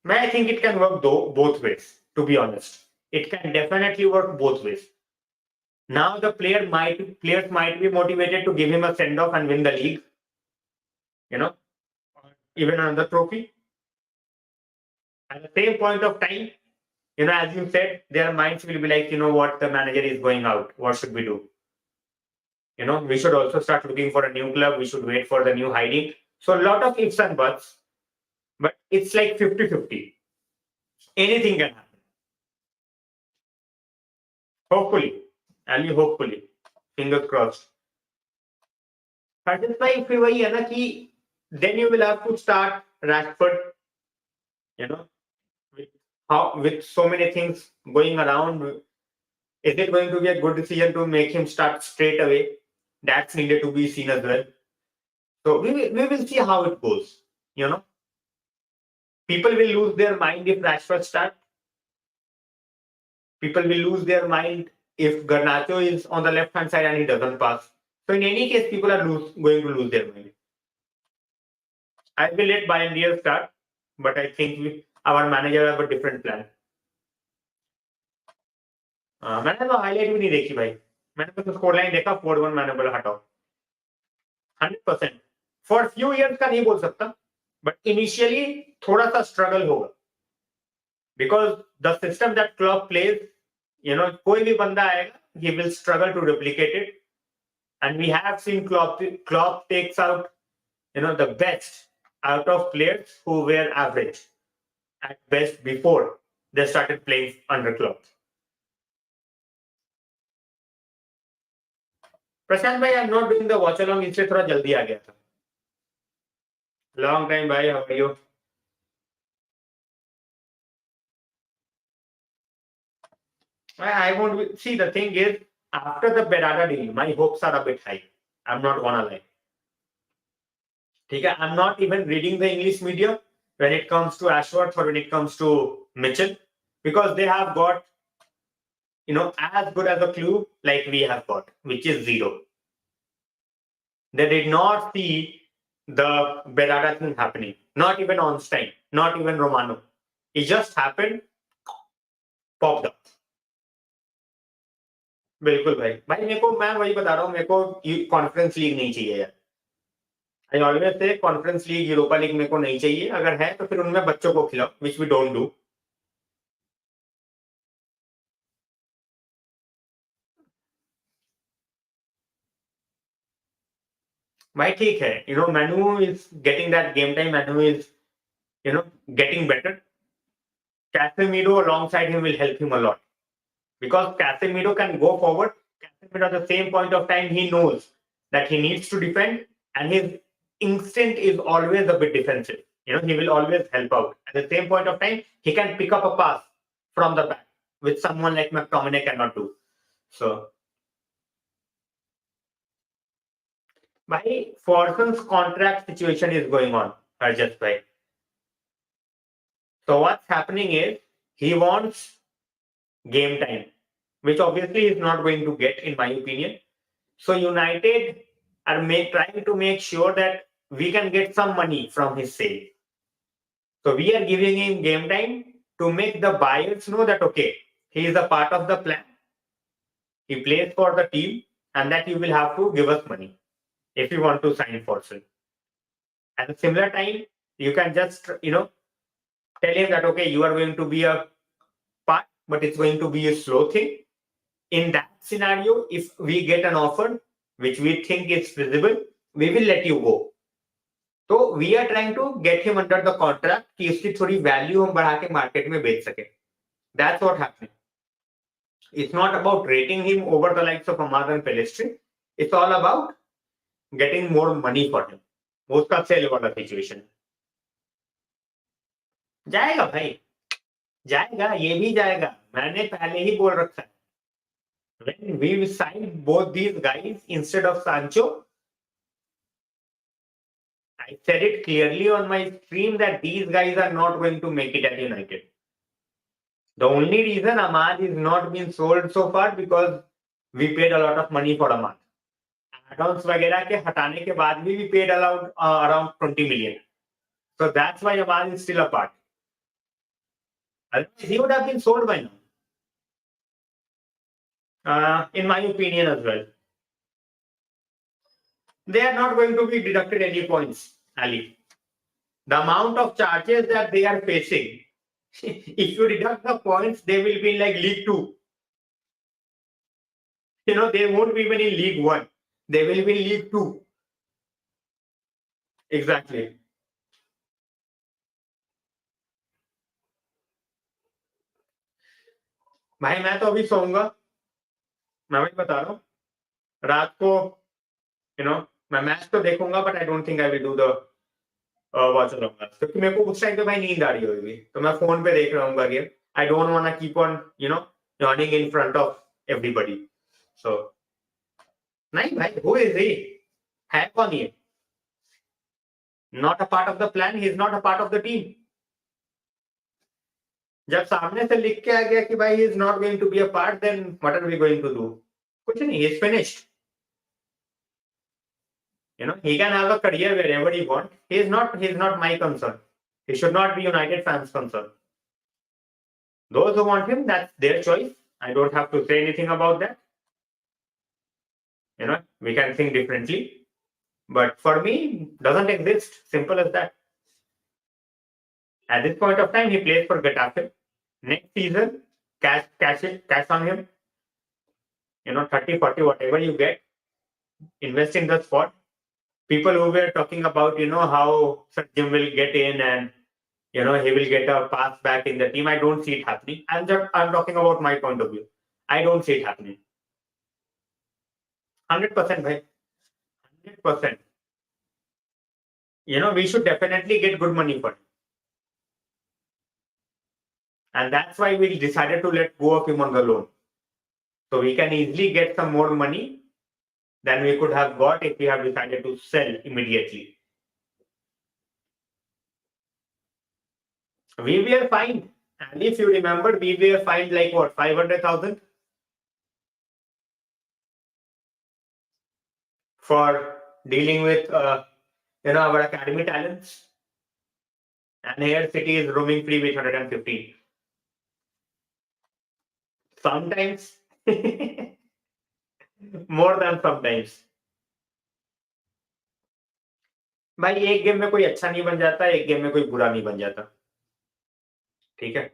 मैं I think it can work both ways, to be honest. It can definitely work both ways. Now the players might be motivated to give him a send off and win the league, even another trophy. At the same point of time, as you said, their minds will be like, what, the manager is going out, what should we do? We should also start looking for a new club. We should wait for the new hiding. So a lot of ifs and buts, but it's like 50-50. Anything can happen. Hopefully, Ali, hopefully, fingers crossed. Satisfy फिर वही है ना कि then you will have to start Rashford, with so many things going around. Is it going to be a good decision to make him start straight away? That's needed to be seen as well. So we will see how it goes. People will lose their mind if Rashford starts. People will lose their mind if Garnacho is on the left-hand side and he doesn't pass. So in any case, people are going to lose their mind. I will let Bayern start, but I think our manager have a different plan. मैंने तो highlight भी नहीं देखी भाई. मैंने तो score line देखा 4-1. मैंने बोला हटाओ. 100% फॉर फ्यू इयर्स का नहीं बोल सकता, बट इनिशियली थोड़ा सा स्ट्रगल होगा. because the system that Klopp plays, कोई भी बंदा आएगा, he will struggle to replicate it. And we have seen Klopp takes out, the best out of players who were average at best before they started playing under Klopp. Prashant भाई, I am not doing the watch along, इसलिए थोड़ा जल्दी आ गया था. Long time भाई, how are you? I won't see. The thing is, after the Berada deal, my hopes are a bit high. I'm not gonna lie. Okay, I'm not even reading the English media when it comes to Ashworth or when it comes to Mitchell, because they have got, as good as a clue like we have got, which is zero. They did not see the Berada thing happening. Not even Ornstein, not even Romano. It just happened, popped up. बिल्कुल भाई. मेरे को, मैं वही बता रहा हूँ, मेरे को कॉन्फ्रेंस लीग नहीं चाहिए यार. I always say conference league, Europa league मेरे को नहीं चाहिए. अगर है तो फिर उनमें बच्चों को खिलाओ, विच वी डोंट डू. भाई ठीक है, Manu is getting that game time. Manu is, getting better. Casemiro alongside him will help him a lot, because Casemiro can go forward. Casemiro at the same point of time, he knows that he needs to defend, and his instinct is always a bit defensive. He will always help out. At the same point of time, he can pick up a pass from the back, which someone like McTominay cannot do. So, भाई, Forson's contract situation is going on, Harjat bhai. So what's happening is, he wants game time, which obviously he is not going to get, in my opinion. So United are trying to make sure that we can get some money from his sale. So we are giving him game time to make the buyers know that, okay, he is a part of the plan. He plays for the team, and that you will have to give us money if you want to sign Forson. At a similar time, you can just, tell him that, okay, you are going to be a part, but it's going to be a slow thing. In that scenario, if we get an offer which we think is feasible, we will let you go. So we are trying to get him under the contract कि इसकी थोड़ी value हम बढ़ा के market में बेच सके. That's what happening. It's not about rating him over the likes of Ahmad and Pelistri. It's all about getting more money for him. उसका सेल वाला सिचुएशन. जाएगा भाई, जाएगा, ये भी जाएगा. मैंने पहले ही बोल रखा है. When we signed both these guys instead of Sancho, I said it clearly on my stream that these guys are not going to make it at United. The only reason Ahmad is not been sold so far because we paid a lot of money for Ahmad. Add-ons वगैरह के हटाने के बाद भी we paid around 20 million. So that's why Ahmad is still a part. Otherwise, he would have been sold by now. In my opinion as well. They are not going to be deducted any points, Ali. The amount of charges that they are facing, if you deduct the points, they will be like League 2. They won't be even in League 1. They will be in League 2. Exactly. भाई मैं तो अभी सोऊंगा. मैं वही बता रहा हूँ. रात को, मैं मैच तो देखूंगा, but I don't think I will do the watch along, क्योंकि मेरे को उस टाइम पे भाई नींद आ रही होगी, तो मैं फोन पे देख रहा हूँ game. I don't want to keep on yawning in front of everybody. So नहीं भाई, who is he? है कौन ये? Not a part of the plan. He is not a part of the team. जब सामने से लिख के आ गया कि भाई he is not going to be a part, then what are we going to do? कुछ नहीं, he is finished. He can have a career wherever he wants. He is not my concern. He should not be United fans' concern. Those who want him, that's their choice. I don't have to say anything about that. We can think differently. But for me, doesn't exist. Simple as that. At this point of time, he plays for Getafe. Next season, cash on him. 30, 40, whatever you get, invest in the spot. People who were talking about, how Sir Jim will get in and, he will get a pass back in the team. I don't see it happening. I'm talking about my point of view. I don't see it happening. 100%, bhai. 100%. We should definitely get good money for it. And that's why we decided to let go of him on the loan. So we can easily get some more money than we could have got if we have decided to sell immediately. We were fined. And if you remember, we were fined like what, 500,000 for dealing with, our academy talents. And here City is roaming free with 115. Sometimes, more than sometimes. भाई एक game में कोई अच्छा नहीं बन जाता, एक game में कोई बुरा नहीं बन जाता. ठीक है.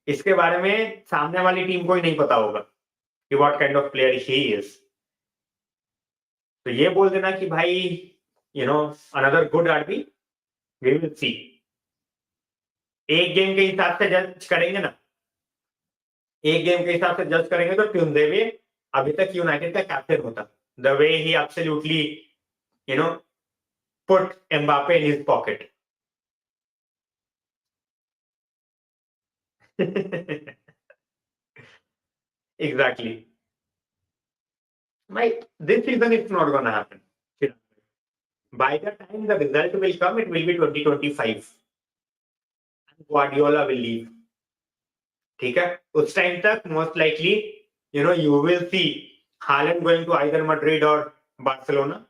इसके बारे में सामने वाली टीम को ही नहीं पता होगा कि what kind of player he is. तो ये बोल देना कि भाई another good RB, we will see. एक गेम के हिसाब से जज करेंगे ना, एक गेम के हिसाब से जज करेंगे तो ट्यूनदेवे अभी तक यूनाइटेड का कैप्टन होता. The way he absolutely put Mbappe in his pocket. Exactly. This season it's not going to happen. By the time the result will come, it will be 2025. And Guardiola will leave. ठीक है. उस time तक most likely, you will see Haaland going to either Madrid or Barcelona.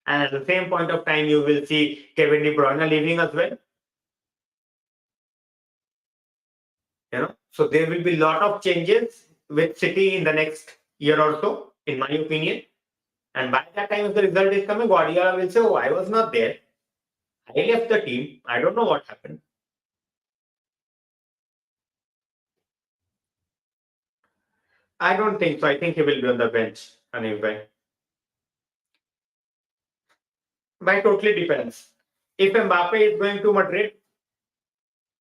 And at the same point of time, you will see Kevin De Bruyne leaving as well. So there will be a lot of changes with City in the next year or so, in my opinion. And by that time, if the result is coming, Guardiola will say, "Oh, I was not there. I left the team. I don't know what happened." I don't think so. I think he will be on the bench anyway. But it totally depends. If Mbappe is going to Madrid,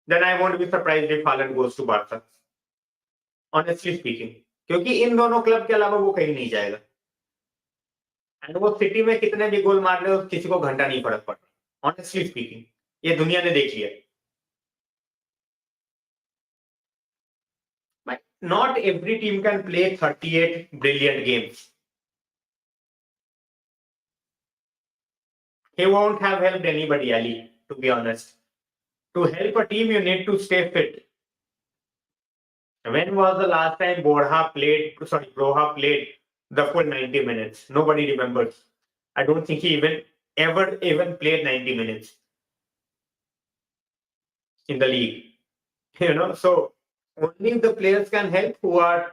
then I won't be surprised if Haaland goes to Barca. Honestly speaking, क्योंकि इन दोनों club के अलावा वो कहीं नहीं जाएगा. And वो city में कितने भी गोल मार ले, किसी को घंटा नहीं फर्क पड़ता. ऑनेस्टली स्पीकिंग, ये दुनिया ने देख लिया. But not every team can play 38 brilliant games. He won't have helped anybody, Ali, to be honest. To help a team, you need to stay fit. When was the last time Broha played the full 90 minutes? Nobody remembers. I don't think he ever played 90 minutes in the league. So only the players can help who are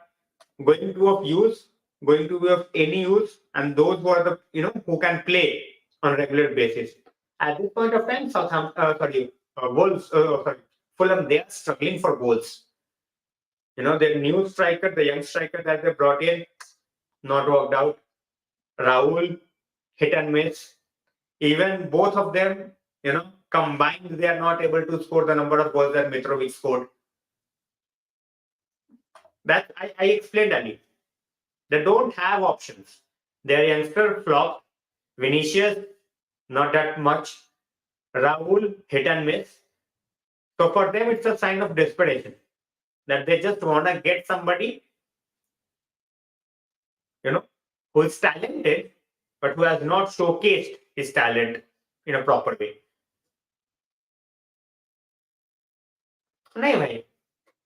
going to be of any use, and those who are who can play on a regular basis. At this point of time, Fulham, they are struggling for goals. Their new striker, the young striker that they brought in, not worked out. Raul, hit and miss. Even both of them, combined, they are not able to score the number of goals that Mitrovic scored. That I explained, Ali. They don't have options. Their youngster flopped. Vinicius, not that much. Raul, hit and miss. So for them, it's a sign of desperation that they just want to get somebody, who is talented, but who has not showcased his talent in a proper way. No, bhai.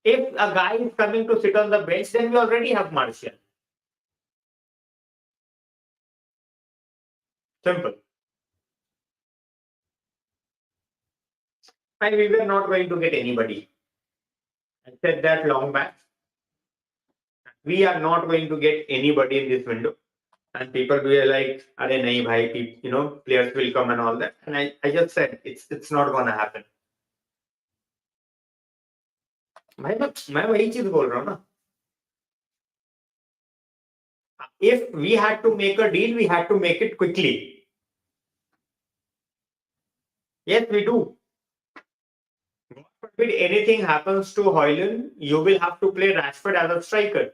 If a guy is coming to sit on the bench, then we already have Martial. Simple. And we were not going to get anybody. I said that long back. We are not going to get anybody in this window. And people were like, "Are nahi bhai, players will come and all that." And I just said it's not gonna happen. भाई मैं वही चीज बोल रहा हूँ ना. If we had to make a deal, we had to make it quickly. Yes, we do. God forbid anything happens to Hoyland, you will have to play Rashford as a striker.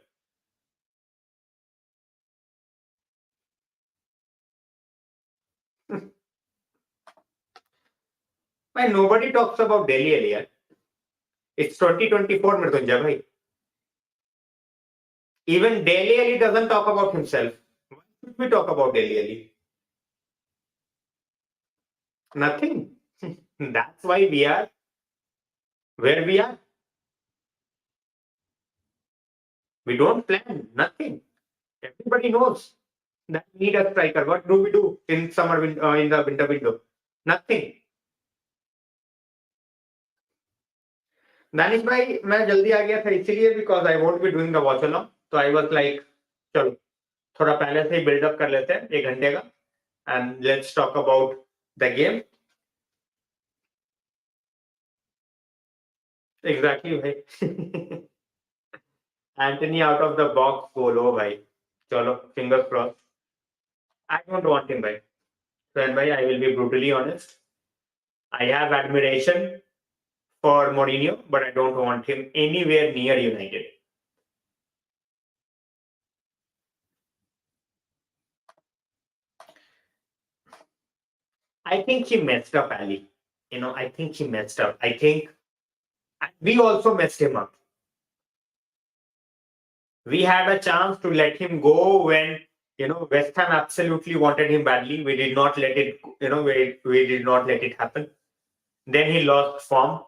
Why nobody talks about Delhi earlier? It's 2024, Mrityunjay bhai. Even Delhi Ali doesn't talk about himself. Why should we talk about Delhi Ali? Nothing. That's why we are where we are. We don't plan. Nothing. Everybody knows that we need a striker. What do we do in in the winter window? Nothing. Danish भाई मैं जल्दी आ गया था इसीलिए because I won't be doing the watch along तो I was like चलो थोड़ा पहले से ही बिल्डअप कर लेते हैं 1 घंटे का and let's talk about the game exactly भाई Antony out of the box goal हो भाई चलो fingers cross I don't want him भाई फ्रेंड भाई I will be brutally honest I have admiration for Mourinho but I don't want him anywhere near United. I think he messed up, Ali. I think he messed up. I think we also messed him up. We had a chance to let him go when West Ham absolutely wanted him badly. We did not let it. We did not let it happen. Then he lost form.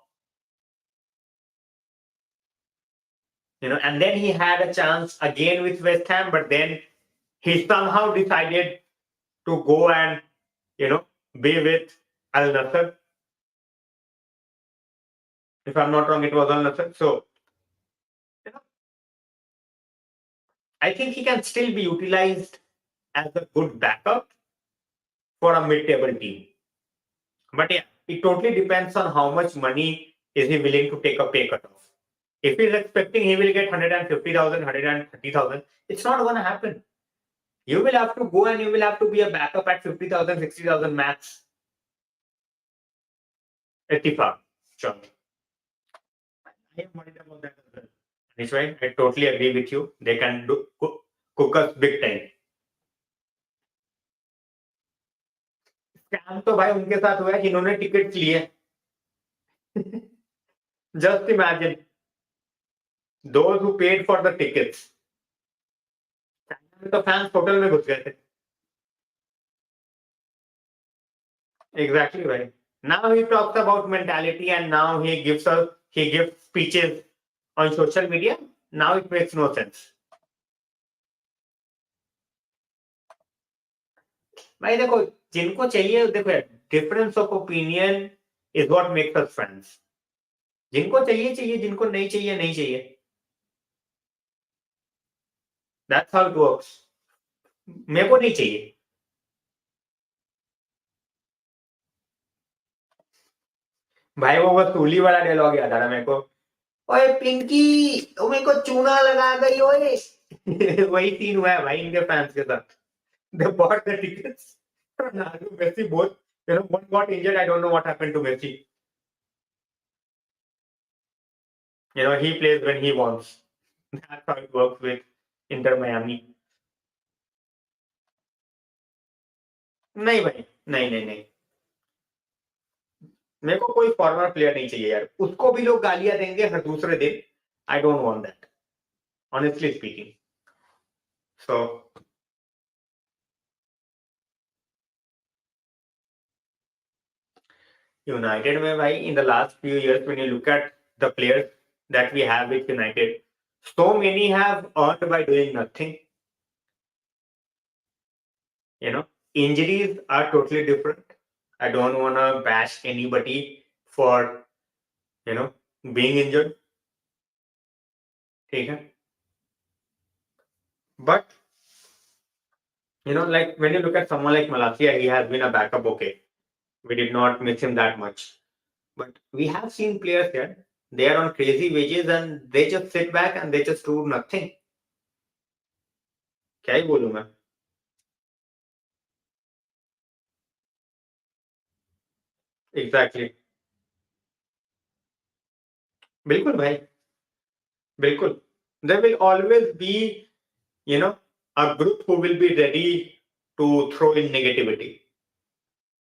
And then he had a chance again with West Ham, but then he somehow decided to go and be with Al Nassr. If I'm not wrong, it was Al Nassr. So I think he can still be utilized as a good backup for a mid-table team. But yeah, it totally depends on how much money is he willing to take a pay cut of. If he's expecting he will get 150,000, 130,000, it's not going to happen. You will have to go and you will have to be a backup at 50,000, 60,000 max. Ettifaq, sure. I am worried about that as well. That's right. I totally agree with you. They can cook us big time. Scam तो भाई उनके साथ हुआ है जिन्होंने ticket लिए just imagine those who paid for the tickets तो fans hotel में घुस गए थे एग्जैक्टली भाई now he talks about mentality and now he gives speeches on social media now it makes no sense भाई देखो जिनको चाहिए देखो difference of opinion is what makes us friends जिनको चाहिए चाहिए जिनको नहीं चाहिए नहीं चाहिए दैट्स हाउ इट वर्क्स मेरे को नहीं चाहिए भाई वो वसूली वाला डायलॉग याद आ रहा मेरे को ओए पिंकी मेरे को चूना लगा गई ओए वही सीन हुआ है भाई इनके फैंस के साथ they bought the tickets Ronaldo Messi both one got injured I don't know what happened to Messi he plays when he wants that's how it works with Inter Miami नहीं भाई नहीं नहीं नहीं मेरे को कोई फॉरवर्ड प्लेयर नहीं चाहिए यार उसको भी लोग गालियां देंगे हर दूसरे दिन आई don't want that honestly speaking so United में भाई in the last few years when you look at the players that we have with United so many have earned by doing nothing injuries are totally different I don't want to bash anybody for being injured ठीक है but like when you look at someone like Malacia he has been a backup okay we did not miss him that much but we have seen players here They are on crazy wages and they just sit back and they just do nothing. क्या ही बोलूं मैं? Exactly. बिल्कुल भाई, बिल्कुल. There will always be, you know, a group who will be ready to throw in negativity.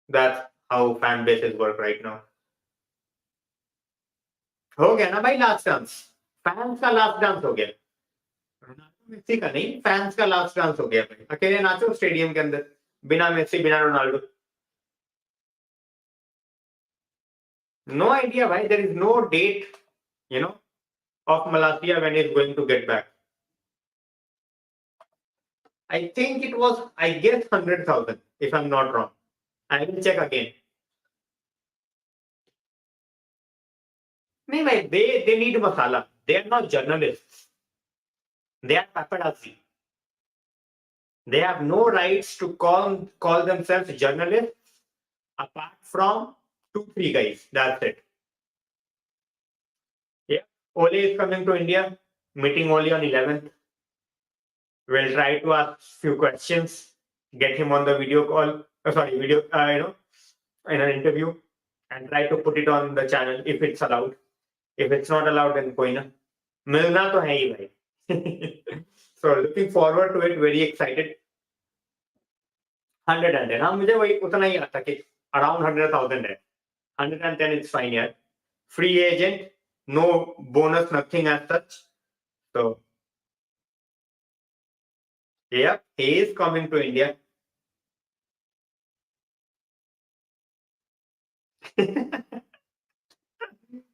That's how fan bases work right now. हो गया ना भाई लास्ट डांस. फैंस का लास्ट डांस हो गया. रोनाल्डो मेसी का नहीं, फैंस का लास्ट डांस हो गया भाई. अकेले नाचो स्टेडियम के अंदर, बिना मेसी बिना रोनाल्डो. No idea भाई. There is no date, you know, of Malaysia when he's going to get back. I think it was, I guess, 100,000 if I'm not wrong. I will check again. नहीं भाई, they need masala. They are not journalists. They are paparazzi. They have no rights to call themselves journalists apart from 2-3 guys. That's it. Yeah. Ole is coming to India, meeting Ole on 11th. We'll try to ask few questions, get him on the video call, in an interview, and try to put it on the channel if it's allowed. If it's not allowed, then कोई ना. मिलना तो है ही भाई. So looking forward to it, very excited. 110. हाँ, मुझे वही उतना ही आता कि around 100,000 है. 110 is fine यार. Free agent, no bonus, nothing as such. So yeah, he is coming to India.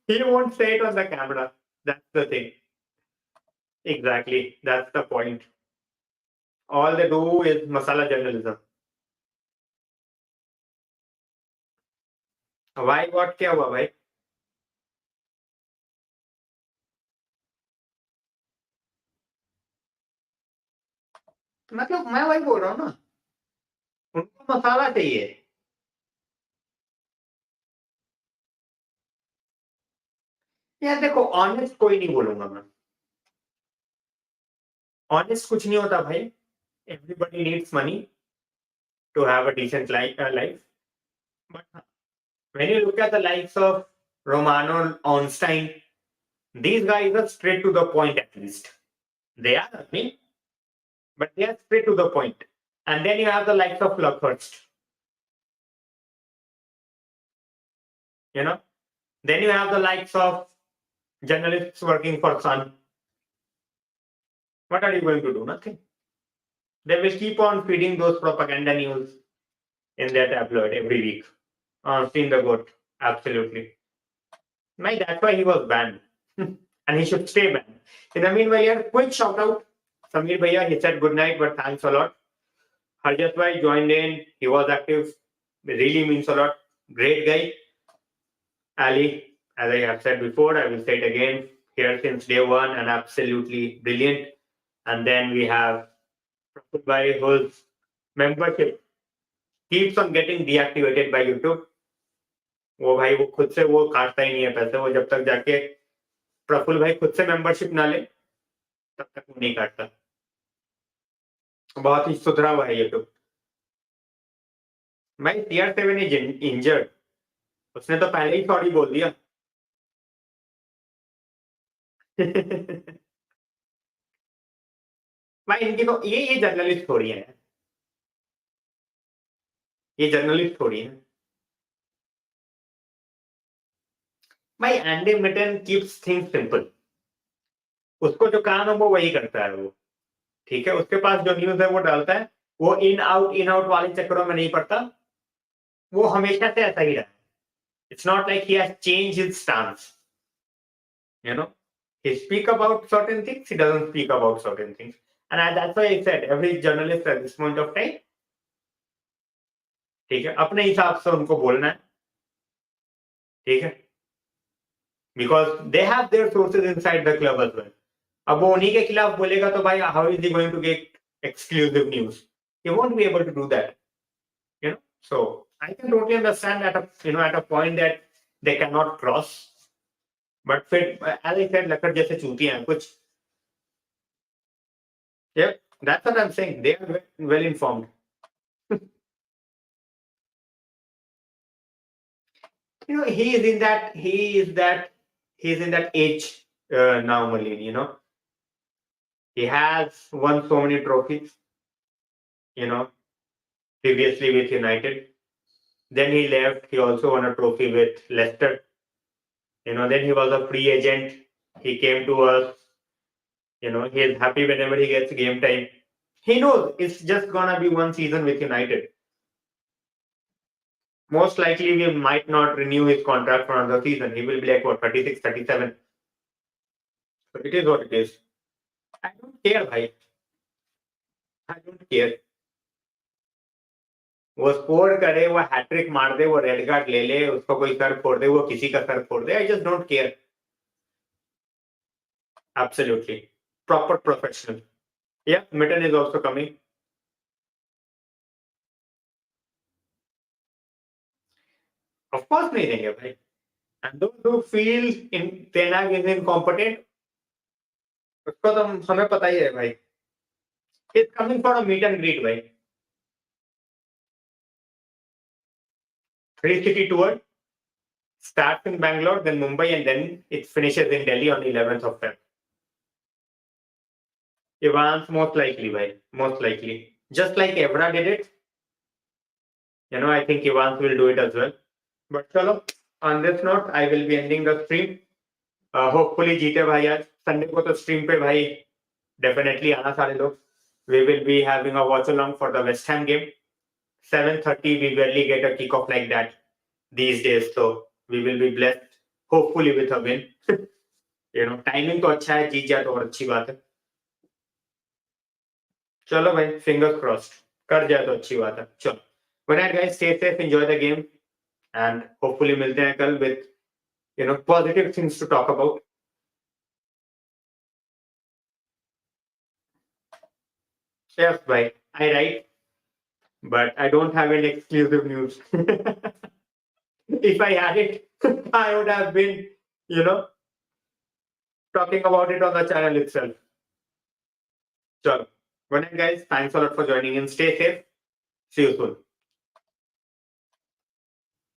He won't say it on the camera. That's the thing. Exactly. That's the point. All they do is masala journalism. Why? What? क्या हुआ भाई? मतलब मैं वही बोल रहा हूँ ना, उनको मसाला चाहिए. यार देखो, ऑनेस्ट कोई नहीं बोलूंगा मैं. ऑनेस्ट कुछ नहीं होता भाई. Everybody needs money to have a decent life. But when you look at the likes of Romano, Ornstein, these guys are straight to the point at least. They are earning, but they are straight to the point. And then you have the likes of Luckhurst. You know, then you have the likes of journalists working for Sun. What are you going to do? Nothing. They will keep on feeding those propaganda news in their tabloid every week. Seen the goat. Absolutely. Right, that's why he was banned. And he should stay banned. In the meanwhile, yeah, quick shout out. Samir Bhaiya, he said good night, but thanks a lot. Harjat Bhai joined in. He was active. It really means a lot. Great guy. Ali, as I have said before, I will say it again. Here since day one and absolutely brilliant. And then we have Praful Bhai, whose membership keeps on getting deactivated by YouTube. वो भाई वो खुद से वो काटता ही नहीं है पैसे. वो जब तक जाके प्रफुल्ल भाई खुद से मेंबरशिप ना ले तब तक वो नहीं काटता. बहुत ही सुधरा हुआ है यूट्यूब. भाई CR7 इज इंजर्ड. उसने तो पहले ही सॉरी बोल दिया. भाई इनकी तो ये जर्नलिस्ट थोड़ी है. ये जर्नलिस्ट थोड़ी है. भाई Andy mitten keeps things simple. उसको जो काम है वो वही करता है वो. ठीक है, उसके पास जो न्यूज है वो डालता है. वो इन आउट वाले चक्करों में नहीं पड़ता. वो हमेशा से ऐसा ही रहा. It's not like he has changed his stance. You know, he speak about certain things, he doesn't speak about certain things. And that's why I said every journalist at this point of time, ठीक है, अपने हिसाब से उनको बोलना है. ठीक है, because they have their sources inside the club as well. अब वो उन्हीं के खिलाफ बोलेगा तो भाई how is he going to get exclusive news? He won't be able to do that. You know, so I can totally understand at a point that they cannot cross. But फिर as I said लकड़ जैसे चूतियां हैं कुछ. Yep, that's what I'm saying. They are well informed. He is in that age now, Malin. He has won so many trophies. Previously with United. Then he left. He also won a trophy with Leicester. Then he was a free agent. He came to us. He is happy whenever he gets game time. He knows it's just gonna be one season with United. Most likely, we might not renew his contract for another season. He will be like, what, 36, 37. So it is what it is. I don't care, bhai. I don't care. वो score करे, वो hat trick मार दे, वो red card ले ले, उसको कोई sir फोड़ दे, वो किसी का सर फोड़ दे. I just don't care. Absolutely. Proper professional. Yeah, Mitten is also coming. Of course नहीं देंगे भाई. And those who feel Ten Hag is incompetent, उसको तो हमें पता ही है भाई. He's coming for a meet and greet भाई. 3-city tour starts in Bangalore, then Mumbai, and then it finishes in Delhi on 11th of Feb. Evans most likely भाई, most likely. Just like Evra did it. I think Evans will do it as well. But chalo, on this note, I will be ending the stream. Hopefully जीते भाई आज. Sunday को तो stream पे भाई definitely आना सारे लोग. We will be having a watch along for the West Ham game. 7:30, we barely get a kickoff like that these days. So we will be blessed, hopefully with a win. Timing तो अच्छा है, जीत जाए तो और अच्छी बात है. चलो भाई, fingers crossed. कर जाए तो अच्छी बात है. चलो. Good night guys, stay safe, enjoy the game, and hopefully मिलते हैं कल with positive things to talk about. Yes, bhai, I write, but I don't have any exclusive news. If I had it, I would have been, talking about it on the channel itself. So, good night, guys. Thanks a lot for joining in. Stay safe. See you soon.